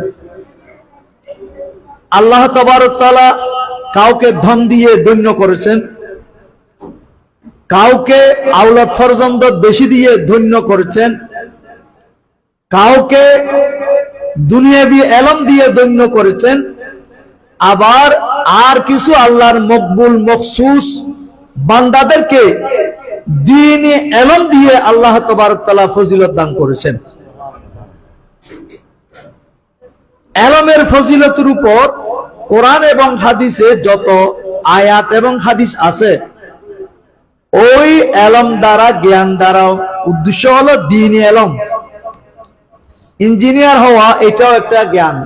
আল্লাহ তাবারক তাআলা কাউকে ধন দিয়ে ধন্য করেছেন, কাউকে আওলাদ ফরজন্দ বেশি দিয়ে ধন্য করেছেন, কাউকে দুনিয়াবি এলম দিয়ে ধন্য করেছেন, আবার আর কিছু আল্লাহর মকবুল মখসুস বান্দাদেরকে দ্বীনি এলম দিয়ে আল্লাহ তাবারক তাআলা ফজিলত দান করেছেন। এলমের ফজিলতের উপর কোরআন এবং হাদিসে যত আয়াত এবং হাদিস আছে, ওই এলম দ্বারা, জ্ঞান দ্বারা উদ্দেশ্য হলো দ্বীনি এলম। ইঞ্জিনিয়ার হওয়া এটাও একটা জ্ঞান,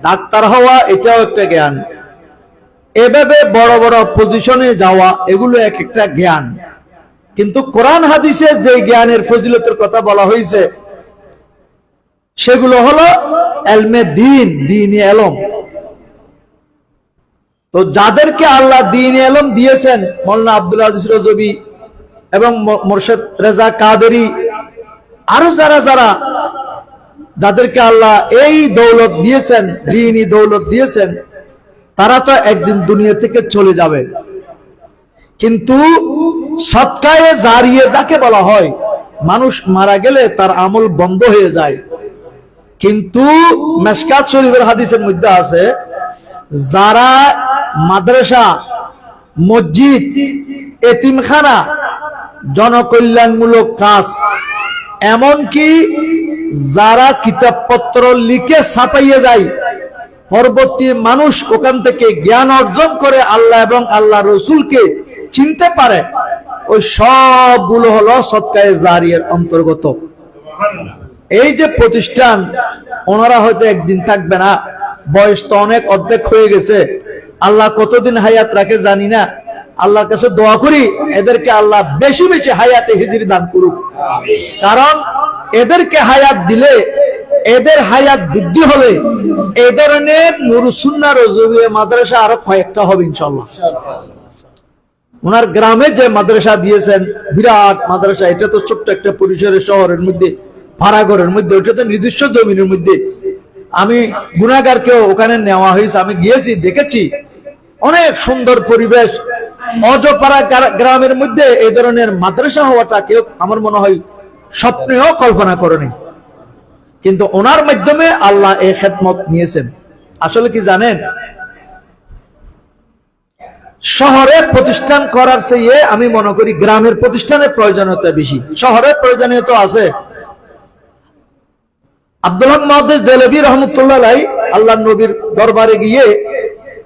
ডাক্তার হওয়া এটাও একটা জ্ঞান, এভাবে বড় বড় পজিশনে যাওয়া এগুলো এক একটা জ্ঞান। কিন্তু কোরআন হাদিসে যে জ্ঞানের ফজিলতের কথা বলা হয়েছে সেগুলো হলো এলমে দ্বীন, দ্বীনি এলম। তো যাদেরকে আল্লাহ দ্বীনি এলম দিয়েছেন, মাওলানা আব্দুল আজিজ রজবী এবং মোর্শেদ রেজা কাদেরী, আরো যারা যাদেরকে আল্লাহ এই দৌলত দিয়েছেন, দ্বীনি দৌলত দিয়েছেন, তারা তো একদিন দুনিয়া থেকে চলে যাবে। কিন্তু সদকায়ে জারিয়ে যাকে বলা হয়, মানুষ মারা গেলে তার আমল বন্ধ হয়ে যায়। কিন্তু মেশকাত শরীফের হাদিসের মধ্যে আছে, যারা মাদ্রাসা, মসজিদ, এতিমখানা, জনকল্যাণমূলক কাজ, এমনকি যারা কিতাবপত্র লিখে ছাপাইয়ে যায়, পরবর্তী মানুষ ওখান থেকে জ্ঞান অর্জন করে আল্লাহ এবং আল্লাহ রসুলকে চিনতে পারে, ওই সবগুলো হলো সদকায়ে জারিয়ার অন্তর্গত। এই যে প্রতিষ্ঠান, ওনারা হয়তো একদিন থাকবে না, বয়স তো অনেক অর্ধেক হয়ে গেছে, আল্লাহ কতদিন হায়াত রাখে জানি না। আল্লাহর কাছে দোয়া করি এদেরকে আল্লাহ বেশি বেশি হায়াতে হিজরি দান করুক। কারণ এদেরকে হায়াত দিলে, এদের হায়াত বৃদ্ধি হলে এই ধরনের নুরুস সুন্নাহ রজবিয়া মাদ্রাসা আরো কয়েকটা হবে ইনশাআল্লাহ। ওনার গ্রামে যে মাদ্রাসা দিয়েছেন, বিরাট মাদ্রাসা, এটা তো ছোট্ট একটা পরিসরের শহরের মধ্যে, ভাড়াঘরের মধ্যে, ওটা তো নিজস্ব জমিনের মধ্যে। আমি গুনাহগারকেও ওখানে নেওয়া হয়েছে, আমি গিয়েছি, দেখেছি, অনেক সুন্দর পরিবেশ। অজপাড়া গ্রামের মধ্যে এই ধরনের মাদ্রাসা হওয়াটা কেউ আমার মনে হয় স্বপ্নেও কল্পনা করেনি। কিন্তু ওনার মাধ্যমে আল্লাহ এই খেদমত নিয়েছেন। আসলে কি জানেন, শহরে প্রতিষ্ঠান করার চেয়ে আমি মনে করি গ্রামের প্রতিষ্ঠানের প্রয়োজনীয়তা বেশি। শহরের প্রয়োজনীয়তা আছে। আব্দুল হক মুহাদ্দিস দেহলভী রহমতুল্লাহ আলাইহি আল্লাহর নবীর দরবারে গিয়ে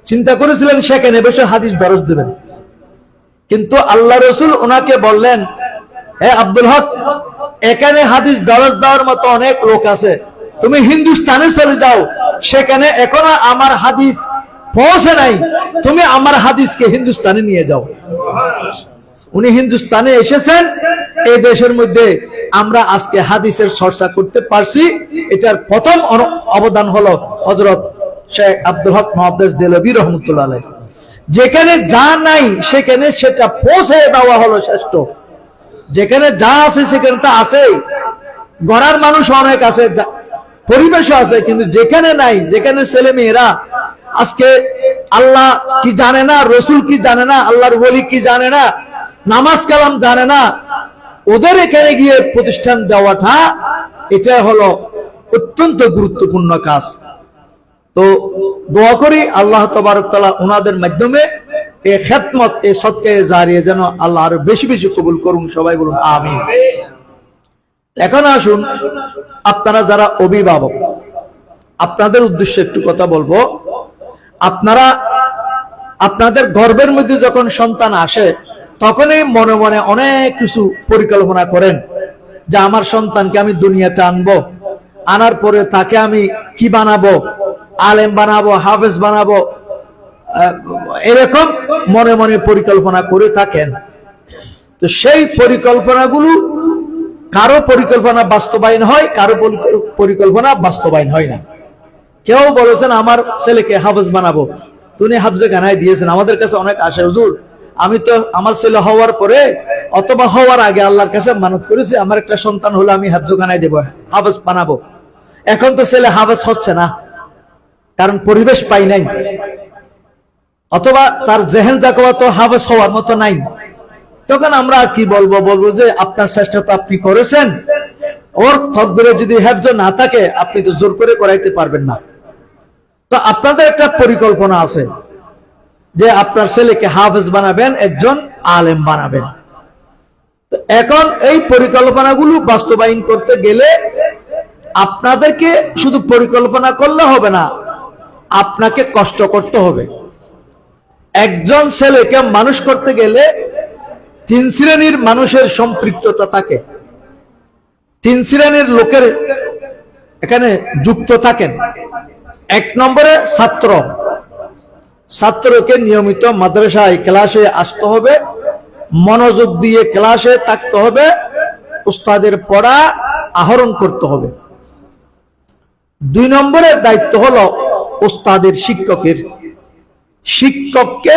চিন্তা করেছিলেন সেখানে বসে হাদিস দরস দেবেন। কিন্তু আল্লাহ রসুল ওনাকে বললেন, হে আব্দুল হক, এখানে হাদিস দরস দেওয়ার মতো অনেক লোক আছে, তুমি হিন্দুস্তানে চলে যাও, সেখানে এখনো আমার হাদিস পৌঁছে নাই, তুমি আমার হাদিসকে হিন্দুস্তানে নিয়ে যাও। উনি হিন্দুস্তানে এসেছেন, এই দেশের মধ্যে আমরা আজকে হাদিসের চর্চা করতে পারছি। এটার প্রথম অবদান হলো হযরত শেখ আব্দুল হক মুহাদ্দিস দেহলভী রহমতুল্লাহ আলাইহি। যেখানে যা নাই সেখানে সেটা পৌঁছে দেওয়া হলো শ্রেষ্ঠ। যেখানে যা আছে সেখানে তা আছে, গড়ার মানুষ অনেক আছে, পরিবেশও আছে, কিন্তু যেখানে নাই, যেখানে ছেলে মেয়েরা আজকে আল্লাহ কি জানে না, রসুল কি জানে না, আল্লাহর ওলি কি জানে না, নামাজ কালাম জানে না, ওদের এখানে গিয়ে প্রতিষ্ঠান দেওয়াটা এটা হলো অত্যন্ত গুরুত্বপূর্ণ কাজ। তো দোয়া করি আল্লাহ তাবারক তাআলা ওনাদের মাধ্যমে এই খেদমত, এই সদকায়ে জারিয়া যেন আল্লাহ আরো বেশি বেশি কবুল করুন। সবাই বলুন আমিন। এখন আসুন, আপনারা যারা অভিভাবক, আপনাদের উদ্দেশ্যে একটু কথা বলবো। আপনারা আপনাদের গর্ভের মধ্যে যখন সন্তান আসে, তখনই মনে মনে অনেক কিছু পরিকল্পনা করেন যে আমার সন্তানকে আমি দুনিয়াতে আনবো, আনার পরে তাকে আমি কি বানাবো, আলেম বানাবো, হাফেজ বানাবো, এরকম মনে মনে পরিকল্পনা করে থাকেন। তো সেই পরিকল্পনাগুলো, কারো পরিকল্পনা বাস্তবায়ন হয়, কারো পরিকল্পনা বাস্তবায়ন হয় না। কেউ বলেছেন আমার ছেলেকে হাফেজ বানাবো, তিনি হাফজে গানায় দিয়েছেন। আমাদের কাছে অনেক আসে, হুজুর আমি তো আমার ছেলে হওয়ার পরে অথবা হওয়ার আগে আল্লাহর কাছে মানত করেছি আমার একটা সন্তান হলে আমি হাফজে গানায় দেবো, হাফেজ বানাবো। এখন তো ছেলে হাফেজ হচ্ছে না, কারণ পরিবেশ পাই নাই, অথবা তার জেহেন জাকওয়া তো হাফেজ হওয়ার মতো নাই। তখন আমরা কি বলবো যে আপনার চেষ্টা তো আপনি করেছেন, ওর তকদিরে যদি হেফজ না থাকে আপনি তো জোর করে করাইতে পারবেন না। তো আপনাদের একটা পরিকল্পনা আছে যে আপনার ছেলেকে হাফেজ বানাবেন, একজন আলেম বানাবেন। এখন এই পরিকল্পনাগুলো বাস্তবায়ন করতে গেলে আপনাদেরকে শুধু পরিকল্পনা করলে হবে না, আপনাকে কষ্ট করতে হবে। একজন ছেলেকে মানুষ করতে গেলে 3 শ্রেণীর মানুষের সম্পৃক্ততা থাকে, 3 শ্রেণীর লোকের এখানে যুক্ত থাকেন। 1 নম্বরে ছাত্রকে নিয়মিত মাদ্রাসায় ক্লাসে আসতে হবে, মনোযোগ দিয়ে ক্লাসে থাকতে হবে, উস্তাদের পড়া আহরণ করতে হবে। 2 নম্বরের দায়িত্ব হলো উস্তাদের শিক্ষককে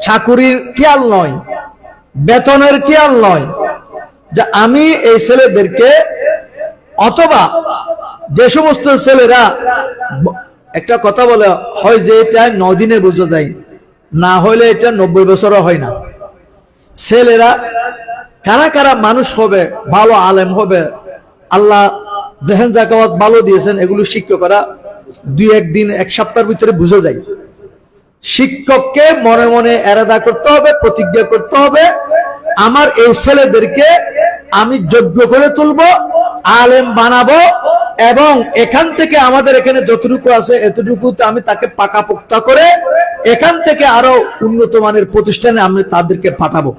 চাকুরির খেয়াল নয়, বেতনের খেয়াল নয়, যে আমি এই ছেলেদেরকে, অথবা যে সমস্ত ছেলেরা একটা কথা বলে হয় যে এটা 9 দিনে বোঝা যায়, না হলে এটা 90 বছরও হয় না। ছেলেরা কারা কারা মানুষ হবে, ভালো আলেম হবে, আল্লাহ যেহেন জাকাত ভালো দিয়েছেন, এগুলো শিক্ষকরা 2-1 দিন 1 সপ্তাহের ভিতরে বুঝে যায়। শিক্ষককে মনে মনে এরাদা করতে হবে, প্রতিজ্ঞা করতে হবে, আমার এই ছেলেদেরকে আমি যোগ্য করে তুলবো, আলেম বানাবো, এবং এখান থেকে আমাদের এখানে যতটুকু আছে এতটুকুতে আমি তাকে পাকাপোক্তা করে এখান থেকে আরো উন্নত মানের প্রতিষ্ঠানে আমি তাদেরকে পাঠাবো।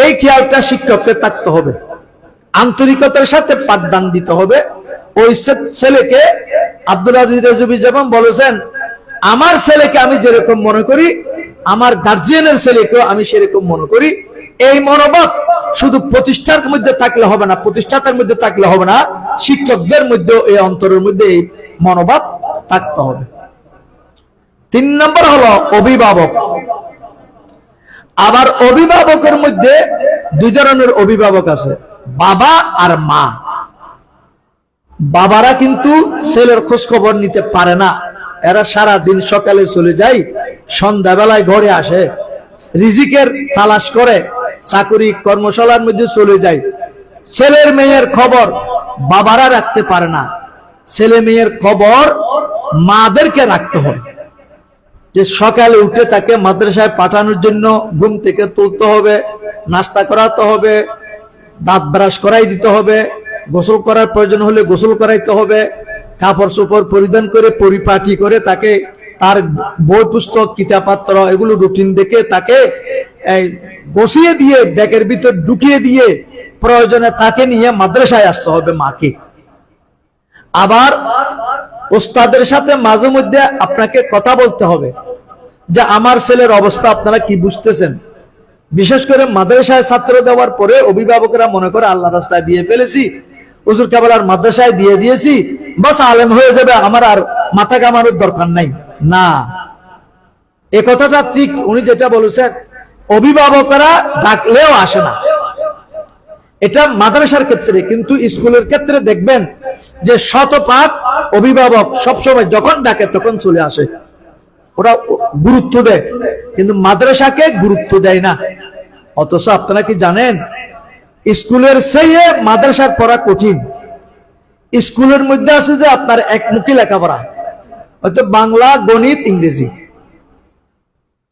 এই খেয়ালটা শিক্ষককে থাকতে হবে, আন্তরিকতার সাথে পাঠদান দিতে হবে। ওই ছেলেকে আব্দুল আজিজ রেজভী যেমন বলেছেন, আমার ছেলেকে আমি যেরকম মনে করি, আমার গার্জিয়ানের ছেলেকেও আমি সেরকম মনে করি। এই মনোভাব শুধু প্রতিষ্ঠার মধ্যে থাকলে হবে না, প্রতিষ্ঠাতার মধ্যে থাকলে হবে না, শিক্ষকদের মধ্যে, এই অন্তরের মধ্যে এই মনোভাব থাকতে হবে। 3 নম্বর হলো অভিভাবক। আবার অভিভাবকের মধ্যে 2 ধরনের অভিভাবক আছে, বাবা আর মা। বাবারা কিন্তু ছেলের খোঁজ খবর নিতে পারে না, এরা সারা দিন সকালে চলে যায়, সন্ধ্যাবেলায় ঘরে আসে, রিজিকের তালাশ করে, চাকরি কর্মশালার মধ্যে চলে যায়। ছেলের মেয়ের খবর বাবারা রাখতে পারে না, ছেলে মেয়ের খবর মাদেরকে রাখতে হয়। যে সকালে উঠে তাকে মাদ্রাসায় পাঠানোর জন্য ঘুম থেকে তুলতে হবে, নাস্তা করাতে হবে, দাঁত ব্রাশ করাই দিতে হবে, গোসল করার প্রয়োজন হলে গোসল করাইতে হবে, কাপড় চোপড় পরিধান করে পরিপাটি করে তাকে তার বই পুস্তক কিতাবপত্র এগুলো রুটিন দেখে তাকে বসিয়ে দিয়ে ব্যাগের ভিতর ঢুকিয়ে দিয়ে প্রয়োজনে তাকে নিয়ে মাদ্রাসায় আসতে হবে মাকে। আবার ওস্তাদের সাথে মাঝে মধ্যে আপনাকে কথা বলতে হবে যে আমার ছেলের অবস্থা আপনারা কি বুঝতেছেন। বিশেষ করে মাদ্রাসায় ছাত্র দেওয়ার পরে অভিভাবকরা মনে করে আল্লাহ রাস্তায় দিয়ে ফেলেছি, হুজুর কেবলার মাদ্রাসায় দিয়ে দিয়েছি, বাস আলেম হয়ে যাবে, আমার আর মাথা কামানোর দরকার নাই। না, এ কথাটা ঠিক উনি যেটা বলেছেন, অভিভাবকরা ডাকলেও আসে না, এটা মাদ্রাসার ক্ষেত্রে। কিন্তু স্কুলের ক্ষেত্রে দেখবেন যে শতপাত অভিভাবক সবসময় যখন ডাকে তখন চলে আসে, ওরা গুরুত্ব দেয়, কিন্তু মাদ্রাসাকে গুরুত্ব দেয় না। অথচ আপনারা কি জানেন, স্কুলের চেয়ে মাদ্রাসার পড়া কঠিন। স্কুলের মধ্যে আছে যে আপনার একমুখী লেখাপড়া, হয়তো বাংলা, গণিত, ইংরেজি,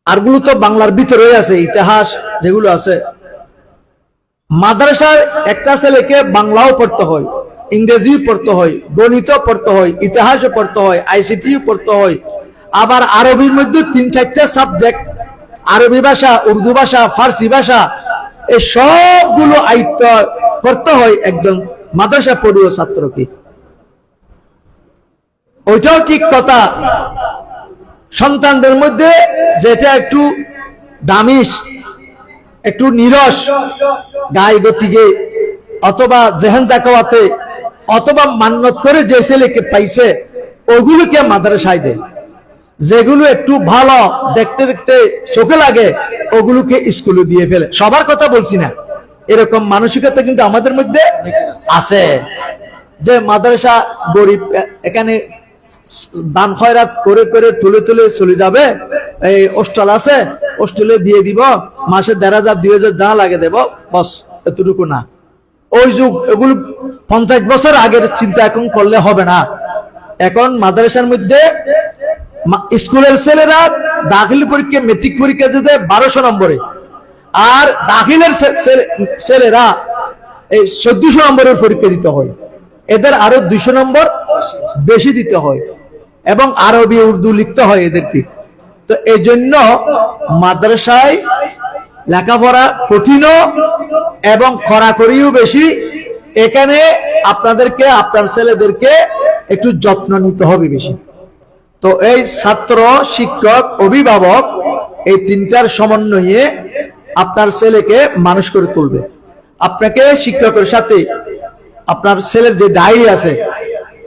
আরগুলো তো বাংলার ভিতরে আছে, ইতিহাস যেগুলো আছে। মাদ্রাসার একটা ছেলেকে বাংলাও পড়তে হয়, ইংরেজিও পড়তে হয়, গণিতও পড়তে হয়, ইতিহাসও পড়তে হয়, আইসিটিও পড়তে হয়, আবার আরবির মধ্যে 3-4টা সাবজেক্ট, আরবি ভাষা, উর্দু ভাষা, ফার্সি ভাষা, এই সবগুলো আয়ত্ত করতে হয় একজন মাদ্রাসা পড়ুয়া ছাত্রকে। ওইটাও ঠিক কথা, সন্তানদের মধ্যে যেটা একটু দামিশ, একটু নিরস, গায়ে গতিকে অথবা জেহেন জাকাওয়াতে অথবা মান্নত করে যে ছেলেকে পাইছে ওগুলোকে মাদ্রাসায় দেয়, যেগুলো একটু ভালো দেখতে দেখতে চোখে লাগে ওগুলোকে স্কুলে দিয়ে ফেলে। সবার কথা বলছি না, এরকম মানসিকতা কিন্তু আমাদের মধ্যে আছে যে মাদ্রাসা গরিব, এখানে দান খয়রাত করে করে তুলে তুলে চলে যাবে, এই হোস্টেল আছে হোস্টেলে দিয়ে দিব, মাসে 1500 2000 যা লাগে দেব, বস, এতটুকু না। ওই যুগ, এগুলো 50 বছর আগের চিন্তা এখন করলে হবে না। এখন মাদ্রাসার মধ্যে স্কুলের ছেলেরা দাখিল পরীক্ষা, মেট্রিক পরীক্ষা দিতে 1200 নম্বরে, আর দাখিলের ছেলেরা এই 1400 নম্বরের পরীক্ষা দিতে হয়। এদের আরো 200 নম্বর বেশি দিতে হয়, এবং আরবি উর্দু লিখতে হয় এদেরকে। তো এই জন্য মাদ্রাসায় লেখাপড়া কঠিনও এবং কড়াকড়িও বেশি। এখানে আপনাদেরকে, আপনার ছেলেদেরকে একটু যত্ন নিতে হবে বেশি। তো এই ছাত্র, শিক্ষক, অভিভাবক, এই তিনটার সমন্বয়ে আপনার ছেলেকে মানুষ করে তুলবে। আপনাকে শিক্ষকের সাথে আপনার ছেলের যে ডায়েরি আছে,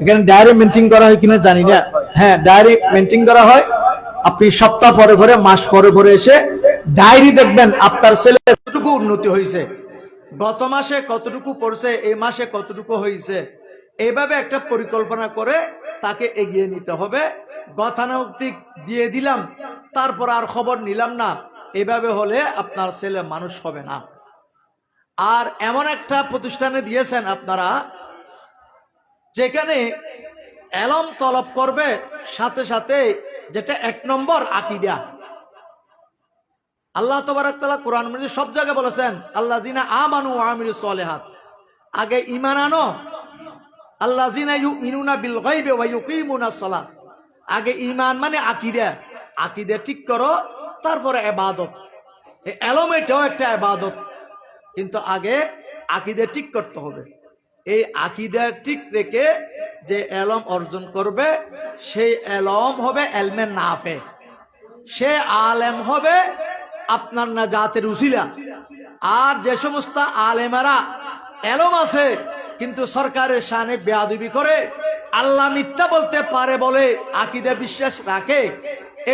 এখানে ডায়েরি মেনটেন করা হয় কিনা জানি না, হ্যাঁ ডায়েরি মেনটেন করা হয়। আপনি সপ্তাহ পরে পরে, মাস পরে পরে এসে ডায়েরি দেখবেন আপনার ছেলে কতটুকু উন্নতি হয়েছে, গত মাসে কতটুকু পড়ছে, এই মাসে কতটুকু হয়েছে। এইভাবে একটা পরিকল্পনা করে তাকে এগিয়ে নিতে হবে। গতানুগতিক দিয়ে দিলাম, তারপর আর খবর নিলাম না, এইভাবে হলে আপনার ছেলে মানুষ হবে না। আর এমন একটা প্রতিষ্ঠানে দিয়েছেন আপনারা, যেখানে এলম তলব করবে, সাথে সাথে যেটা 1 নম্বর আকীদা। আল্লাহ তাবারক তাআলা কোরআন মধ্যে সব জায়গায় বলেছেন, আল্লাযিনা আমানু ওয়া আমিলুস সলিহাত, আগে ঈমান আনো। আল্লাযিনা ইউমিনুনা বিল গায়বি ওয়া ইউকিমুনাস সালাত, আগে ঈমান মানে আকীদা, আকীদা ঠিক করো, তারপরে ইবাদত। এই এলম, এটাও একটা ইবাদত, কিন্তু আগে আকীদা ঠিক করতে হবে। এই আকীদা ঠিক রেখে যে এলম অর্জন করবে, সেই এলম হবে এলমে নাফে, সে আলেম হবে আপনার নাজাতের উসিলা। আর যে সমস্ত আলেমারা এলম আছে কিন্তু সরকারের শানে বেয়াদবি করে, আল্লাহ মিথ্যা বলতে পারে বলে আকীদা বিশ্বাস রাখে,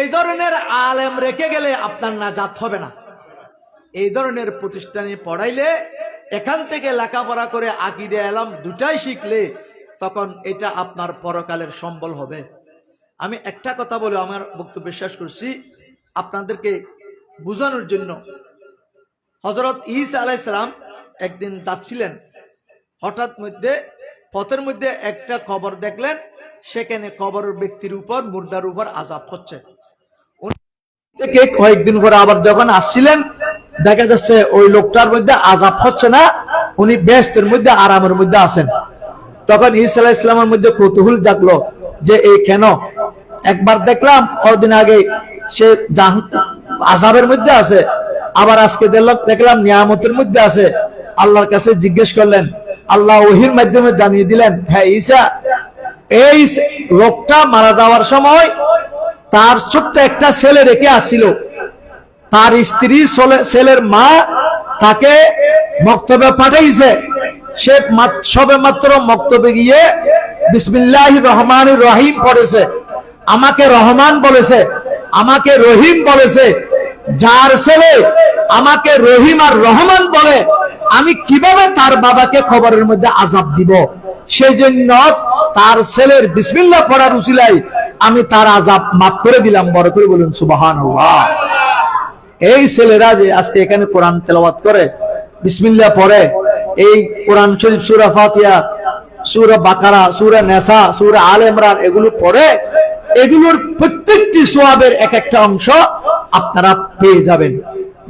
এই ধরনের আলেম রেখে গেলে আপনার নাজাত হবে না। এই ধরনের প্রতিষ্ঠানে পড়াইলে, এখান থেকে লেখাপড়া করে আকীদা এলম দুটাই শিখলে, তখন এটা আপনার পরকালের সম্বল হবে। আমি একটা কথা বলে আমার বক্তব্য শেষ করছি আপনাদেরকে বুঝানোর জন্য। হযরত ঈসা আলাইহিস সালাম একদিন যাচ্ছিলেন, হঠাৎ মধ্যে পথের মধ্যে একটা কবর দেখলেন, সেখানে কবরের ব্যক্তির উপর, মুর্দার উপর আযাব হচ্ছে। থেকে কয়েকদিন পরে আবার যখন আসছিলেন, দেখা যাচ্ছে ওই লোকটার মধ্যে আযাব হচ্ছে না, উনি বেহেশতের মধ্যে আরামের মধ্যে আছেন। তখন ঈসা আলাইহিস সালামের মধ্যে কৌতূহল জাগলো যে এই কেন? একবার দেখলাম কদিন আগে সে আযাবের মধ্যে আছে, আবার আজকে দেখলাম নিয়ামতের মধ্যে আছে। আল্লাহর কাছে জিজ্ঞেস করলেন, আল্লাহ ওহীর মাধ্যমে জানিয়ে দিলেন, হ্যাঁ ঈসা, এই লোকটা মারা যাওয়ার সময় তার ছোট্ট একটা ছেলে রেখে আসছিল। তার স্ত্রী, ছেলের মা তাকে মক্তবে পাঠাইছে। সে সবে মাত্র মক্তবে গিয়ে বিসমিল্লাহির রহমানির রহিম পড়েছে। আমাকে রহমান বলেছে, আমাকে রহিম বলেছে। যার ছেলে আমাকে রহিম আর রহমান বলে, আমি কিভাবে তার বাবাকে খবরের মধ্যে আযাব দিব? সেই জন্য তার ছেলের বিসমিল্লাহ পড়ার উসিলায় আমি তার আযাব মাফ করে দিলাম। বড় করে বলুন সুবহানাল্লাহ। এই ছেলেরা যে আজকে এখানে কোরআন তেলাওয়াত করে, বিসমিল্লাহ পড়ে, এই কোরআন শরীফ, সূরা ফাতিহা, সূরা বাকারা, সূরা নিসা, সূরা আলে ইমরান, এগুলো পড়ে, এগুলোর প্রত্যেকটি সওয়াবের এক একটা অংশ আপনারা পেয়ে যাবেন।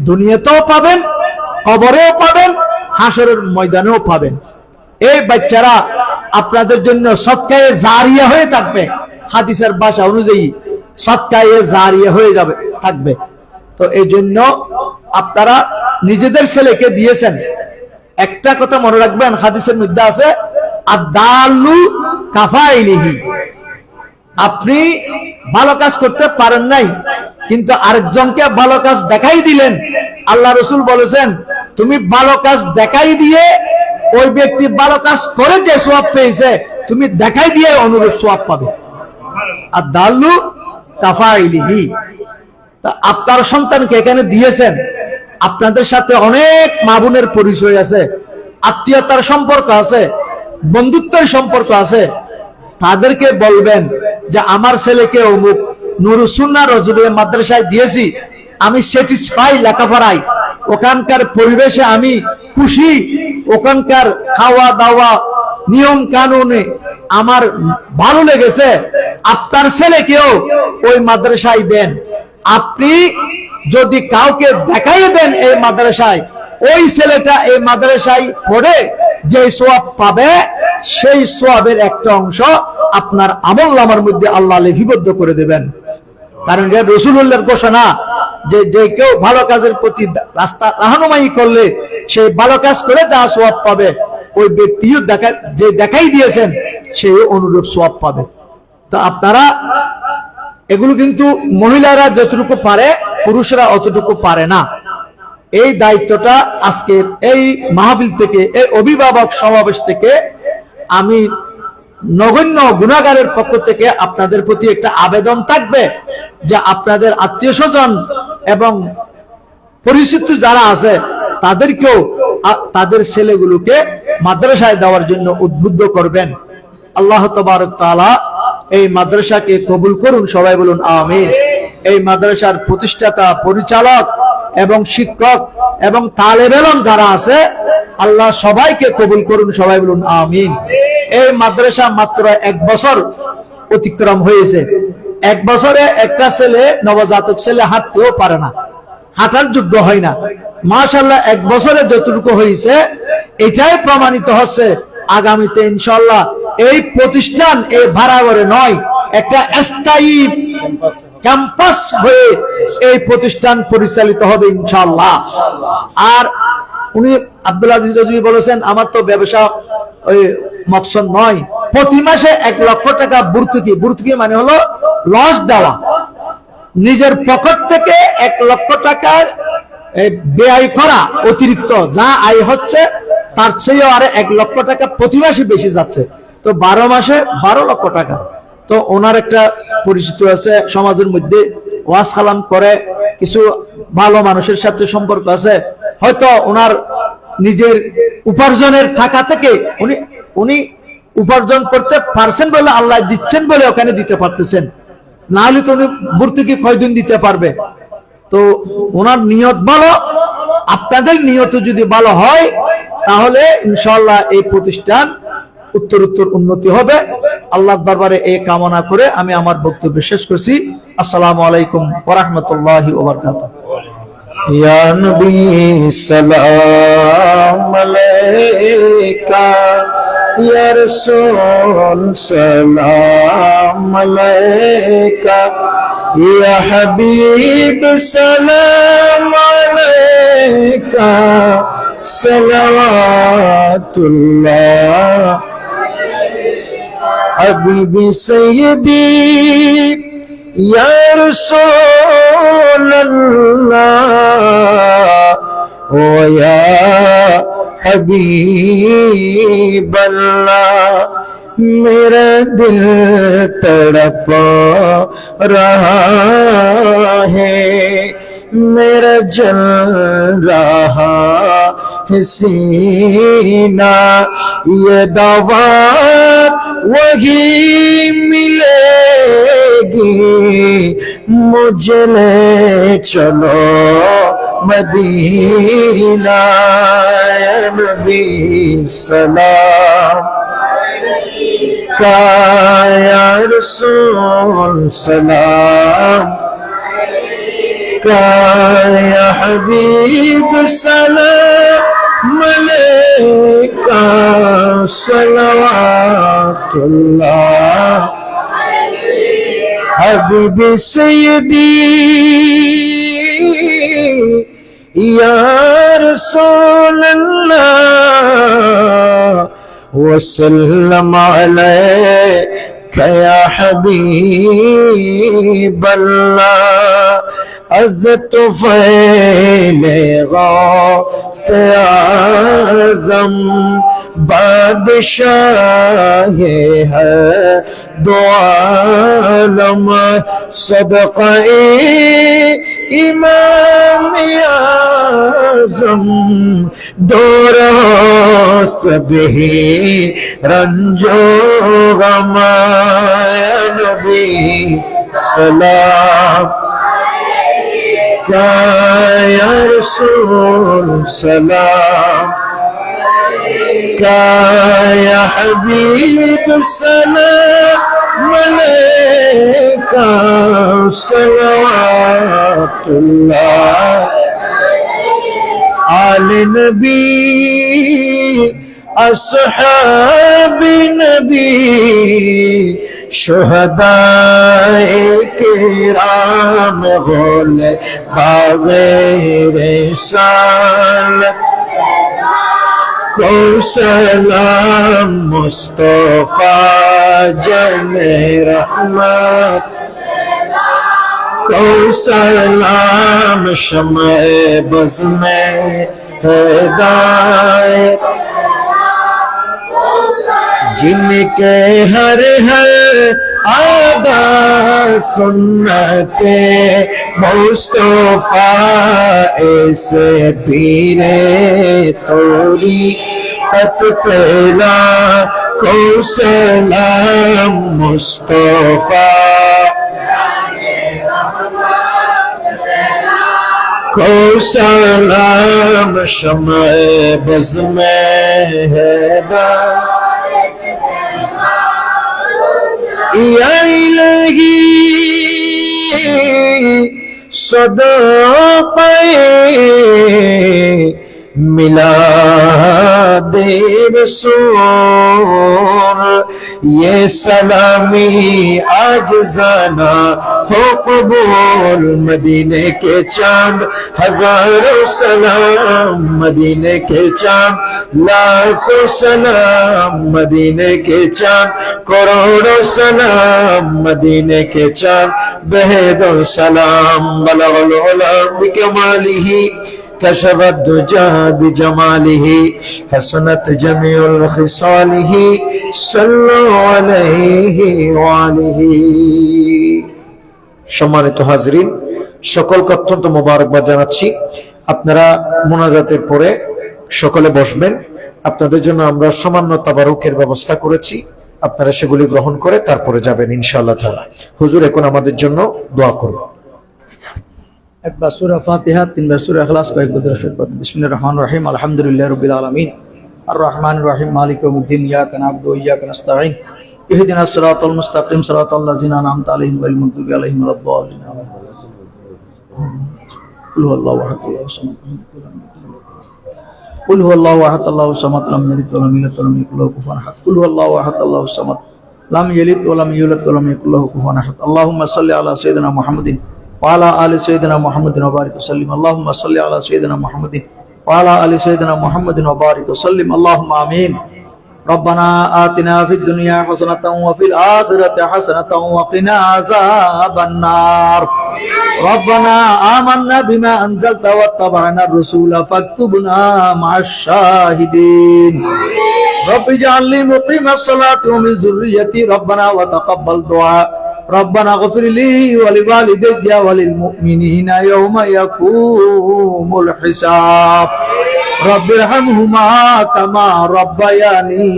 দুনিয়াতেও পাবেন, কবরেও পাবেন, হাসরের ময়দানেও পাবেন। এই বাচ্চারা আপনাদের জন্য সদকায়ে জারিয়া হয়ে থাকবে। হাদিসের ভাষা অনুযায়ী সদকায়ে জারিয়া হয়ে যাবে, থাকবে। তো এই জন্য আপনারা নিজেদের ছেলেকে দিয়েছেন, একটা কথা মনে রাখবেন, হাদিসের মধ্যে আছে আদ-দাল্লু কাফাইলিহি। আপনি ভালো কাজ করতে পারেন নাই, কিন্তু আরেকজনকে ভালো কাজ দেখাই দিলেন। আল্লাহ রাসূল বলেছেন, তুমি ভালো কাজ দেখাই দিয়ে ওই ব্যক্তি ভালো কাজ করে যে সওয়াব পেয়েছে, তুমি দেখাই দিয়ে অনুরূপ সওয়াব পাবে। আদ-দাল্লু কাফাইলিহি। তা আপনার সন্তানকে এখানে দিয়েছেন, আপনাদের সাথে অনেক মা বোনের পরিচয় আছে, আত্মীয়তার সম্পর্ক আছে, বন্ধুত্বের সম্পর্ক আছে। তাদেরকে বলবেন যে আমার ছেলেকে অমুক নুরুস সুন্নাহ রজবিয়া মাদ্রাসায় দিয়েছি, আমি স্যাটিসফাই লেখাপড়ায়, ওখানকার পরিবেশে আমি খুশি, ওখানকার খাওয়া দাওয়া নিয়ম কানুনে আমার ভালো লেগেছে, আপনার ছেলেকেও ওই মাদ্রাসায় দেন। আপনি যদি কাউকে দেখাই দেন এই মাদ্রাসায়, ওই ছেলেটা এই মাদ্রাসায় পড়ে যে সওয়াব পাবে, সেই সওয়াবের একটা অংশ আপনার আমলনামার মধ্যে আল্লাহ লিপিবদ্ধ করে দেবেন। কারণ এটা রাসূলুল্লাহর ঘোষণা যে যে কেউ ভালো কাজের প্রতি রাস্তা রাহনুমাই করলে সেই ভালো কাজ করে যা সওয়াব পাবে, ওই ব্যক্তিও যে দেখাই দিয়েছেন সেই অনুরূপ সওয়াব পাবে। তো আপনারা এগুলো কিন্তু মহিলারা যতটুকু পারে পুরুষরা অতটুকু পারে না। এই দায়িত্বটা আজকের এই মাহফিল থেকে, এই অভিভাবক সমাবেশ থেকে আমি নগণ্য গুনাহগারের পক্ষ থেকে আপনাদের প্রতি একটা আবেদন থাকবে যে আপনাদের আত্মীয় স্বজন এবং পরিচিত যারা আছে তাদেরকেও তাদের ছেলেগুলোকে মাদ্রাসায় দেওয়ার জন্য উদ্বুদ্ধ করবেন। আল্লাহ তাবারক তাআলা এই মাদ্রাসাকে কবুল করুন, সবাই বলুন আমিন। এই মাদ্রাসার প্রতিষ্ঠাতা, পরিচালক এবং শিক্ষক এবং তালেব ইলম যারা আছে, আল্লাহ সবাইকে কবুল করুন, সবাই বলুন আমিন। এই মাদ্রাসা মাত্র 1 বছর অতিক্রম হয়েছে। 1 বছরে একটা ছেলে, নবজাতক ছেলে হাঁটতেও পারে না, হাঁটার যোগ্য হয় না। মাশাআল্লাহ 1 বছরে যতটুকু হয়েছে এটাই প্রমাণিত হচ্ছে আগামীতে ইনশাআল্লাহ এই প্রতিষ্ঠান এই ভাড়া ঘরে নয়, একটা স্থায়ী ক্যাম্পাস হয়ে এই প্রতিষ্ঠান পরিচালিত হবে ইনশাআল্লাহ। আর উনি আব্দুল আজিজ রাজভী বলেছেন, আমার তো ব্যবসা ওই মকসদ নয়, প্রতি মাসে 1 লক্ষ টাকা ভর্তুকি মানে হলো লস দেওয়া, নিজের পকেট থেকে 1 লক্ষ টাকা ব্যয় করা, অতিরিক্ত যা আয় হচ্ছে তার চেয়েও আরে 1 লক্ষ টাকা প্রতি মাসে বেশি যাচ্ছে, তো 12 মাসে 12 লক্ষ টাকা। তো ওনার একটা পরিচিত আছে সমাজের মধ্যে, ওয়াজ কালাম করে, কিছু ভালো মানুষের সাথে সম্পর্ক আছে, হয়তো ওনার নিজের উপার্জনের টাকা থেকে উনি উপার্জন করতে পারছেন বলে, আল্লাহ দিচ্ছেন বলে ওখানে দিতে পারতেছেন, না হলে তো উনি ভর্তুকি কয়দিন দিতে পারবে। তো ওনার নিয়ত ভালো, আপনাদের নিয়ত যদি ভালো হয় তাহলে ইনশাআল্লাহ এই প্রতিষ্ঠান উত্তরোত্তর উন্নতি হবে। আল্লাহর দরবারে এই কামনা করে আমি আমার বক্তব্য শেষ করছি। আসসালামু আলাইকুম ওয়া রাহমাতুল্লাহি ওয়া বারাকাতুহু।
ইয়া নবী সালাম আলাইকা, ইয়া রাসূল সালাম আলাইকা, ইয়া হাবিব সালাম আলাইকা, সালাওয়াতুল্লাহ হাবিবি সাইয়্যিদি ইয়া রাসূলুল্লাহ ওয়া ইয়া হাবিবাল্লাহ। मेरा दिल तड़प रहा है, मेरा जल रहा है सीना, ये दवा वही मिलेगी, मुझे ले चलो मदीना। या नबी सलाम का, या रसूल सलाम का, या हबीब सलाम अलैका, सलावतुल्लाह हबीबी सय्यदी या रसूल अल्लाह वसल्लम अलैका या हबीब अल्लाह। अज़्ज़त फ़ैले गौसे आज़म बादशाहे है दो आलम, सदक़े इमाम आज़म दूर हो सभी रंजो गम। या नबी सलाम या रसूल सलाम या हबीब सलाम अलैका सलवातुल्लाह आले नबी अस्हाब नबी शुहदाए किराम गोले बाग़े रिसालत को सलाम मुस्तफा जमे रहमत को सलाम शम्ए बज़ में हिदायत जिनके हर हर आदा सुन्नते मुस्तफा ऐसे पीरे तोरी खत पहला को सलाम मुस्तफा को सलाम शम्ए बज़ में हिदायत या इलाही सदाक़े मिलादे रसूल ये सलामी आज जाना हो कबूल मदीने के चांद हजारों सलाम मदीने के चांद लाखों सलाम मदीने के चांद करोड़ों सलाम मदीने के चांद बेहदो सलाम बलगल उला बिकमालिही कशफ दुजा बिजमालिही हसनत जमीउल खिसालिही सल्लल्लाहु अलैहि वालिही। সম্মানিত হাজরিন, সকলকে অত্যন্ত মোবারকবাদ জানাচ্ছি। আপনারা মুনাজাতের পরে সকলে বসবেন। আপনাদের জন্য আমরা সামান্য তাবারুকের ব্যবস্থা করেছি, আপনারা সেগুলি গ্রহণ করে তারপরে যাবেন ইনশাআল্লাহ তাআলা। হুজুর এখন আমাদের জন্য দোয়া করবেন।
একবার সূরা ফাতিহা, তিনবার সূরা ইখলাস, কয়েকবার দরুদ শরীফ পড়ুন। বিসমিল্লাহির রহমানির রহিম, আলহামদুলিল্লাহি রাব্বিল আলামিন, আর রহমানির রহিম, মালিকি ইয়াউমিদ্দিন, ইয়াকা না'বুদু ওয়া ইয়াকা নাস্তাঈন, ইহদিনাস সিরাতাল মুস্তাকিম, সিরাতাল লাযিনা আন'আমতা আলাইহিম গায়রিল মাগদুবি আলাইহিম ওয়ালাদ-দাল্লিন। কুল হুয়াল্লাহু আহাদ, কুল হুয়াল্লাহু আহাদ, আল্লাহু সামাদ, লাম ইয়ালিদ ওয়া লাম ইউলাদ ওয়া লাম ইয়াকুল লাহু কুফুওয়ান আহাদ। কুল হুয়াল্লাহু আহাদ, আল্লাহু সামাদ, লাম ইয়ালিদ ওয়া লাম ইউলাদ ওয়া লাম ইয়াকুল লাহু কুফুওয়ান আহাদ। আল্লাহুম্মা সাল্লি আলা সাইয়্যিদিনা মুহাম্মাদিন ওয়া আলা আলি সাইয়্যিদিনা মুহাম্মাদিন ওয়া বারিক ওয়া সাল্লিম। আল্লাহুম্মা সাল্লি আলা সাইয়্যিদিনা মুহাম্মাদিন ওয়া আলা আলি সাইয়্যিদিনা মুহাম্মাদিন ওয়া বারিক ওয়া সাল্লিম। আল্লাহুম্মা আমিন। ربنا آتنا في الدنيا حسنة وفي الآخرة حسنة وقنا عذاب النار. ربنا آمنا بما أنزلت واتبعنا الرسول فاكتبنا مع الشاهدين. رب اجعلني مقيم الصلاة ومن ذريتي ربنا وتقبل دعاء. ربنا اغفر لي ولوالدي وللمؤمنين يوم يقوم الحساب. رب ارحمهما كما ربياني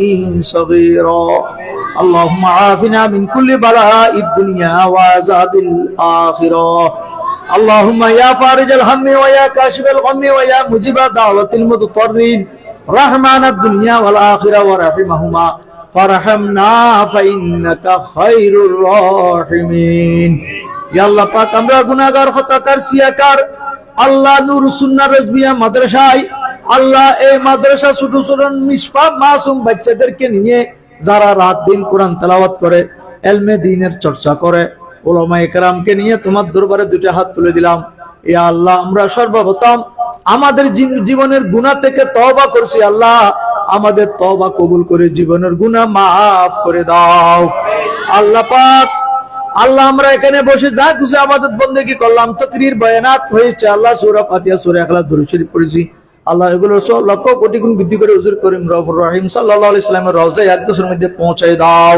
صغيرا. اللهم عافنا من كل بلاء الدنيا وعذاب الآخرة. اللهم يا فارج الهم ويا كاشف الغم ويا مجيب دعوة المضطرين رحمن الدنيا والآخرة ورحمهما فارحمنا فإنك خير الراحمين. يا الله পাক, আমরা গুনাহগার, খতাকার, সিয়াকার। আল্লাহ নূর সুন্নাহ রাজবিয়া মাদ্রাসায়, আল্লাহ এই মাদ্রাসা ছোট ছোট নিষ্পাপ মাসুম বাচ্চাদেরকে নিয়ে যারা রাত দিন কোরআন তেলাওয়াত করে, ইলমে দ্বীনের চর্চা করে, উলামায়ে কেরামকে নিয়ে তোমার দরবারে দুটো হাত তুলে দিলাম। ইয়া আল্লাহ, আমরা সর্বপ্রথম আমাদের জীবনের গুনাহ থেকে তওবা করছি। আল্লাহ, আমাদের তওবা কবুল করে জীবনের গুনাহ মাফ করে দাও। আল্লাহ পাক, আল্লাহ আমরা এখানে বসে যা কিছু ইবাদত বন্দেগী করলাম, তাকরীর বায়ানাত হয়েছে, আল্লাহ সূরা ফাতিহা, সূরা ইখলাস, দরুদ শরীফ পড়েছি। আল্লাহ এগুলো সব লক্ষ কোটি গুণ বৃদ্ধি করে হুজুর করিম রউফুর রহিম সাল্লাল্লাহু আলাইহি ওয়াসাল্লামের রওজায়ে আকদাসের মধ্যে পৌঁছায় দাও।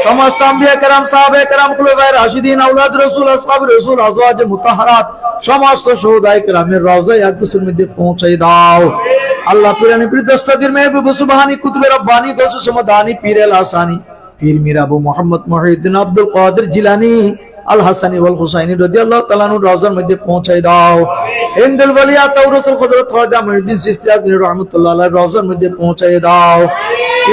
সমস্ত আম্বিয়া কেরাম, সাহাবায়ে কেরাম, খুলাফায়ে রাশিদিন, আওলাদ রাসূল, আসহাবে রাসূল, আজওয়াজে মুতাহহারাত, সমস্ত শুহাদায়ে কেরামের রওজায়ে আকদাসের মধ্যে পৌঁছায় দাও। আল্লাহ পিরানি পীরদস্তাগীর মেহবুব সুবহানী কুতুবে রব্বানী গৌসে সমদানী পীর এল হাসানী, পীর মীর আবু মুহাম্মদ মুহিউদ্দিন আব্দুল কাদের জিলানী, আল হাসানি ওয়াল হুসাইনি রাদিয়াল্লাহু তাআলা আনহু রওজার মধ্যে পৌঁছায় দাও। হিন্দুল ওয়ালিয়া তাওরাসুল হযরত খাজা মুঈনুদ্দিন চিশতি আজমিরি রাহমাতুল্লাহ আলাইহি রওজার মধ্যে পৌঁছায় দাও।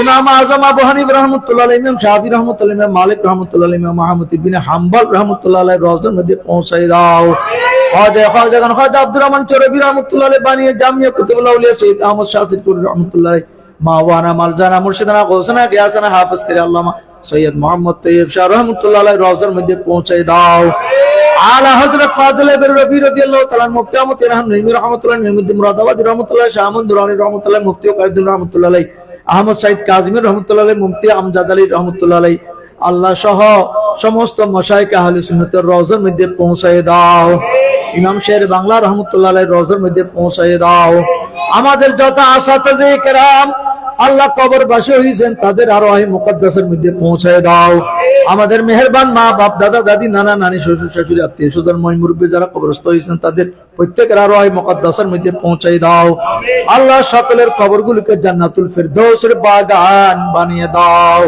ইমাম আযম আবু হানিফা রাহমাতুল্লাহ আলাইহি, ইমাম শাফি রাহমাতুল্লাহ, ইমাম মালিক রাহমাতুল্লাহ আলাইহি, ইমাম আহমদ ইবনে হাম্বল রাহমাতুল্লাহ আলাইহি রওজার মধ্যে পৌঁছায় দাও। খাজা আব্দুর রহমান চরবি রাহমাতুল্লাহ আলাইহি বানিয়ে জামিয়া কুতুবুল আউলিয়া সৈয়দ আহমদ শাহসির কুরি রাহমাতুল্লাহ আলাইহি, মাওয়ানা মালজানা মুর্শিদানা গৌসানা গিয়াসানা হাফেজ করে আল্লামা সৈয়দ মোহাম্মদ তৈয়ব শাহ রাহমাতুল্লাহ আলাইহি রওজার মধ্যে পৌঁছায় দাও। আলা হযরত ফাজিল ইবনে রবি রাদিয়াল্লাহু তাআলা মুফতি আহমদ ইরহামি রাহমাতুল্লাহ আলাইহি, মুহাম্মদ মুরাদাবাদি রাহমাতুল্লাহ, শাহ আহমদ দুরানি রাহমাতুল্লাহ, মুফতি কায়দুল রাহমাতুল্লাহ আলাইহি, আহমদ সাইদ কাজিমি রাহমাতুল্লাহ আলাইহি, মুফতি আমজাদ আলী রাহমাতুল্লাহ আলাইহি, আল্লাহ সহ সমস্ত মাশায়েখ আহলে সুন্নাতের রওজার মধ্যে পৌঁছায় দাও। ইমাম শের বাংলা রাহমাতুল্লাহ আলাইহি রওজার মধ্যে পৌঁছায় দাও। আমাদের যত আসাতাজে কেরাম আল্লাহ কবরবাসী হয়েছেন তাদের আরওয়াহে মুকদ্দাসের মধ্যে পৌঁছায় দাও। আমাদের মেহেরবান মা বাপ দাদা দাদি নানা নানি শ্বশুর শাশুড়ি আত্মীয় স্বজন ময় মুরব্বী যারা কবরস্থ হয়েছেন তাদের প্রত্যেকের আরওয়াহে মুকদ্দাসের মধ্যে পৌঁছায় দাও। আল্লাহ সকলের কবরগুলোকে জান্নাতুল ফিরদৌসের বাগান বানিয়ে দাও।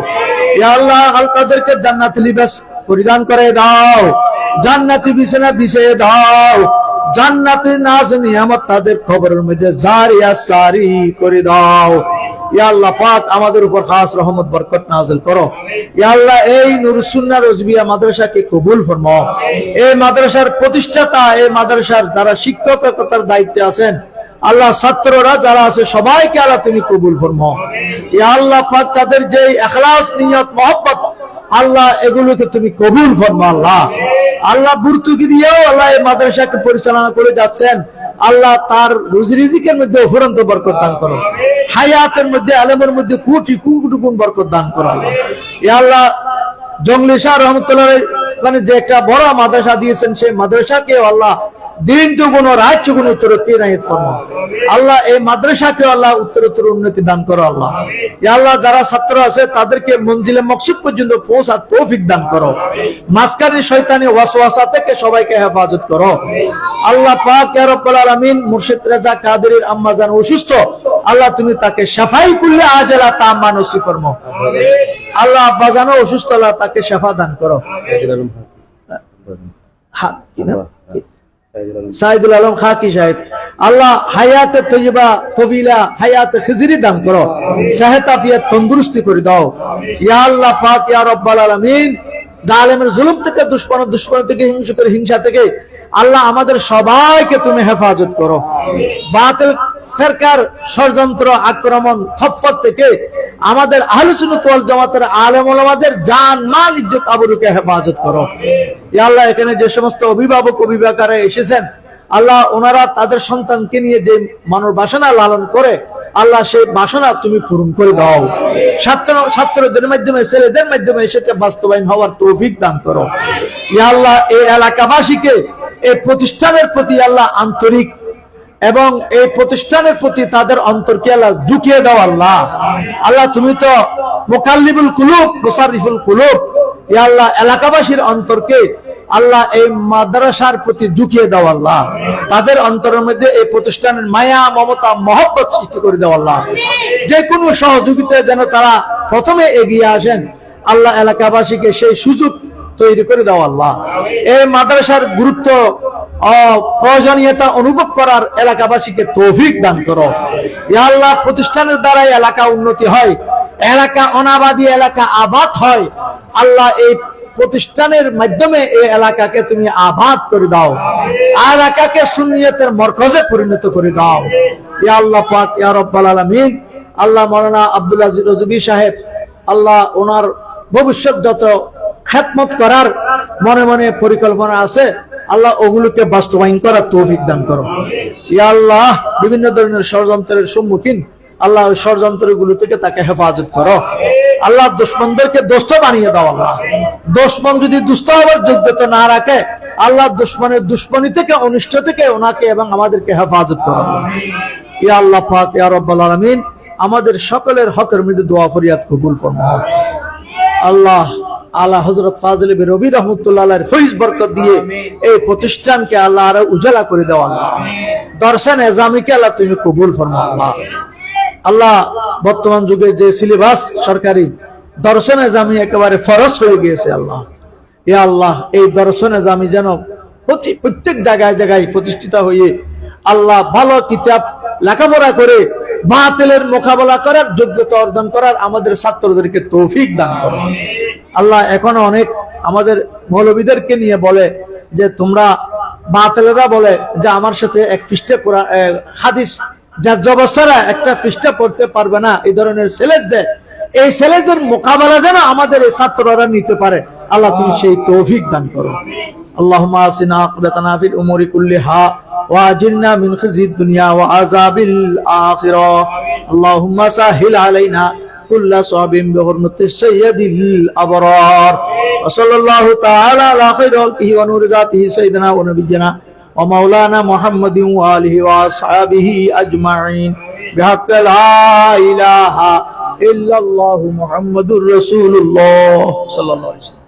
ইয়া আল্লাহ তাদেরকে জান্নাতুল লিবাস পরিধান করে দাও, জান্নাতি বিছানা বিছিয়ে দাও, জান্নাতি নাজ নিয়ামত তাদের কবরের মধ্যে জারিয়া সারি করে দাও। ইয়া আল্লাহ পাক আমাদের উপর খাস রহমত বরকত নাযিল করো। ইয়া আল্লাহ এই নুরুস সুন্নাহ রজবিয়া মাদ্রাসাকে কবুল ফরমাও। এই মাদ্রাসার প্রতিষ্ঠাতা, এই মাদ্রাসার যারা শিক্ষকতার দায়িত্বে আছেন আল্লাহ, ছাত্ররা যারা আছে সবাইকে আল্লাহ তুমি কবুল ফরমাও। ইয়া আল্লাহ পাক তাদের যে ইখলাস নিয়ত মহব্বত আল্লাহ এগুলোকে তুমি কবুল ফরমাও। আল্লাহ আল্লাহ বুরতুকি দিয়েও আল্লাহ এই মাদ্রাসাকে পরিচালনা করে যাচ্ছেন, আল্লাহ তার রুজি রিজিকের মধ্যে অফুরন্ত বরকত দান করো, হায়াতের মধ্যে আলেমের মধ্যে কোটি কোটি গুণ বরকত দান করো। আল্লাহ ইয়া আল্লাহ জঙ্গলি শাহ রহমতুল্লাহ ওখানে যে একটা বড় মাদ্রাসা দিয়েছেন সেই মাদ্রাসাকে আল্লাহ দিন দুগুণ রাত চুগুণ উত্তরোত্তর ইনায়াত ফরমাও। আল্লাহ এই মাদ্রাসাকে আল্লাহ উত্তরোত্তর উন্নতি দান করো। আল্লাহ ইয়া আল্লাহ যারা ছাত্র আছে তাদেরকে মঞ্জিলে মকসুদ পর্যন্ত পৌঁছার তৌফিক দান করো। মাঝখানে শয়তানি ওয়াসওয়াসা থেকে সবাইকে হেফাজত করো। আল্লাহ পাক ইয়া রব্বুল আলামিন মুর্শিদ রেজা কাদেরীর আম্মা জান অসুস্থ, আল্লাহ তুমি তাকে শাফাই কুল্লি আজলা তাম্মা নসিব ফরমাও। আল্লাহ আব্বা জানো অসুস্থ, আল্লাহ তাকে শাফা দান করো। সাইদুল আলম খাকি সাহেব আল্লাহ হায়াতে তৈয়বা তবিলা হায়াতে খিজরি দান করো, সেহত আফিয়াত তন্দুরস্তি করে দাও। ইয়া আল্লাহ পাক ইয়া রব্বাল আলামিন জালেমের জুলুম থেকে দুশমন থেকে হিংসুকের হিংসা থেকে আল্লাহ আমাদের সবাইকে তুমি হেফাজত করো। বাতিল ফিরকার ষড়যন্ত্র আক্রমণ খফফত থেকে আমাদের আহলে সুন্নাত ওয়াল জামাতের আলেম ওলামাদের জান মাল ইজ্জত আবরুকে হেফাজত করো। ইয়া আল্লাহ এখানে যে সমস্ত অভিভাবক অভিভাবকরা এসেছেন আল্লাহ ওনারা তাদের সন্তানকে নিয়ে যে মনের বাসনা লালন করে আল্লাহ সেই বাসনা তুমি পূরণ করে দাও। ছাত্রদের মাধ্যমে ছেলেদের মাধ্যমে সেটা বাস্তবায়ন হওয়ার তৌফিক দান করো। ইয়া আল্লাহ এই এলাকাবাসীকে এই প্রতিষ্ঠানের প্রতি আল্লাহ আন্তরিক এবং এই প্রতিষ্ঠানের প্রতি তাদের অন্তরকে আল্লাহ ঢুকিয়ে দাও। আল্লাহ আল্লাহ তুমি তো মুকাল্লিবুল কুলুব মুসাররিফুল কুলুব। ইয়া আল্লাহ এলাকাবাসীর অন্তরকে আল্লাহ এই মাদ্রাসার প্রতি ঝুঁকিয়ে দাও। আল্লাহ তাদের অন্তরের মধ্যে এই প্রতিষ্ঠানের মায়া মমতা মহব্বত সৃষ্টি করে দাও। আল্লাহ যে কোনো সহযোগিতা যেন তারা প্রথমে এগিয়ে আসেন, আল্লাহ এলাকাবাসীকে সেই সুযোগ তৈরি করে দাও। আল্লাহ এই মাদ্রাসার গুরুত্ব প্রয়োজনীয়তা অনুভব করার এলাকাবাসীকে তৌফিক দান করো। ইয়া আল্লাহ প্রতিষ্ঠানের দ্বারা এলাকা উন্নতি হয়, এলাকা অনাবাদী এলাকা আবাদ হয়। আল্লাহ এই প্রতিষ্ঠানের মাধ্যমে এই এলাকাকে তুমি আবাদ করে দাও, এলাকাকে সুন্নিয়তের মরকজে পরিণত করে দাও। ইয়া আল্লাহ পাক ইয়া রব্বাল আলামিন আল্লাহ মাওলানা আব্দুল আজিজ রজবি সাহেব আল্লাহ ওনার ভবিষ্যৎ যত খেদমত করার মনে মনে পরিকল্পনা আছে আল্লাহ ওগুলোকে বাস্তবায়ন করার তৌফিক দান করো। ইয়া আল্লাহ বিভিন্ন ধরনের ষড়যন্ত্রের সম্মুখীন আল্লাহ ওই ষড়যন্ত্রগুলো থেকে তাকে হেফাজত করো। আল্লাহ দুশমনদেরকে দোস্ত বানিয়ে দাও। আল্লাহ দুশমন যদি দুষ্ট হওয়ার যোগ্যতা না রাখে আল্লাহ দুশমনের দুশমনি থেকে অনিষ্ট থেকে ওনাকে এবং আমাদেরকে হেফাজত করো। ইয়া আল্লাহ পাক ইয়া রব্বাল আলামিন আমাদের সকলের হকের মধ্যে দোয়া ফরিয়াদ কবুল ফরমাও। আল্লাহ আলা হযরত ফাজিল বিন রবি রাহমাতুল্লাহ আলাইহির ফয়েজ বরকত দিয়ে এই প্রতিষ্ঠানকে আল্লাহ আরো উজালা করে দাও। আল্লাহ দর্শন এজামিকে আল্লাহ তুমি কবুল ফরমাও। আল্লাহ আল্লাহ বর্তমান যুগে যে সিলেবাস সরকারি দর্শন এজামি একেবারে ফরজ হয়ে গিয়েছে, আল্লাহ ইয়া আল্লাহ এই দর্শনে আমি যেন প্রত্যেক জায়গায় জায়গায় প্রতিষ্ঠিত হয়ে আল্লাহ ভালো কিতাব লেখাপড়া করে বাতিলের মোকাবেলা করার যোগ্যতা অর্জন করার আমাদের ছাত্রদেরকে তৌফিক দান করো আল্লাহ। এখনো অনেক আমাদের মৌলবীদেরকে নিয়ে বলে যে তোমরা বাতিলেরা বলে যে আমার সাথে এক পৃষ্ঠা হাদিস যার জবসারা একটা পৃষ্ঠা পড়তে পারবে না, এই ধরনের ছেলে দেয়। এই ছেলেদের মোকাবেলা যেন আমাদের এই ছাত্ররা নিতে পারে আল্লাহ তুমি সেই তৌফিক দান করো। আল্লাহুম্মা আসিনা আকিবাতানা ফিল উমুরি কুল্লিহা ওয়া আজিরনা মিন খিজিদ দুনিয়া ওয়া আযাবিল আখিরাহ। আল্লাহুম্মা সাহিল আলাইনা কুল্লা সাবিন বিহুরমাতি সাইয়্যিদিল আবরার ওয়া সাল্লাল্লাহু তাআলা আলা খায়রি খালকিহি ওয়া নূরি যাতিহি সাইয়্যিদিনা ওয়া নাবিয়্যিনা ওয়া মাওলানা মুহাম্মাদিন ওয়া আলিহি ওয়া আসহাবিহি আজমাইন বিহাক্কি লা ইলাহা ইল্লাল্লাহু মুহাম্মাদুর রাসূলুল্লাহ সাল্লাল্লাহু আলাইহি ওয়াসাল্লাম।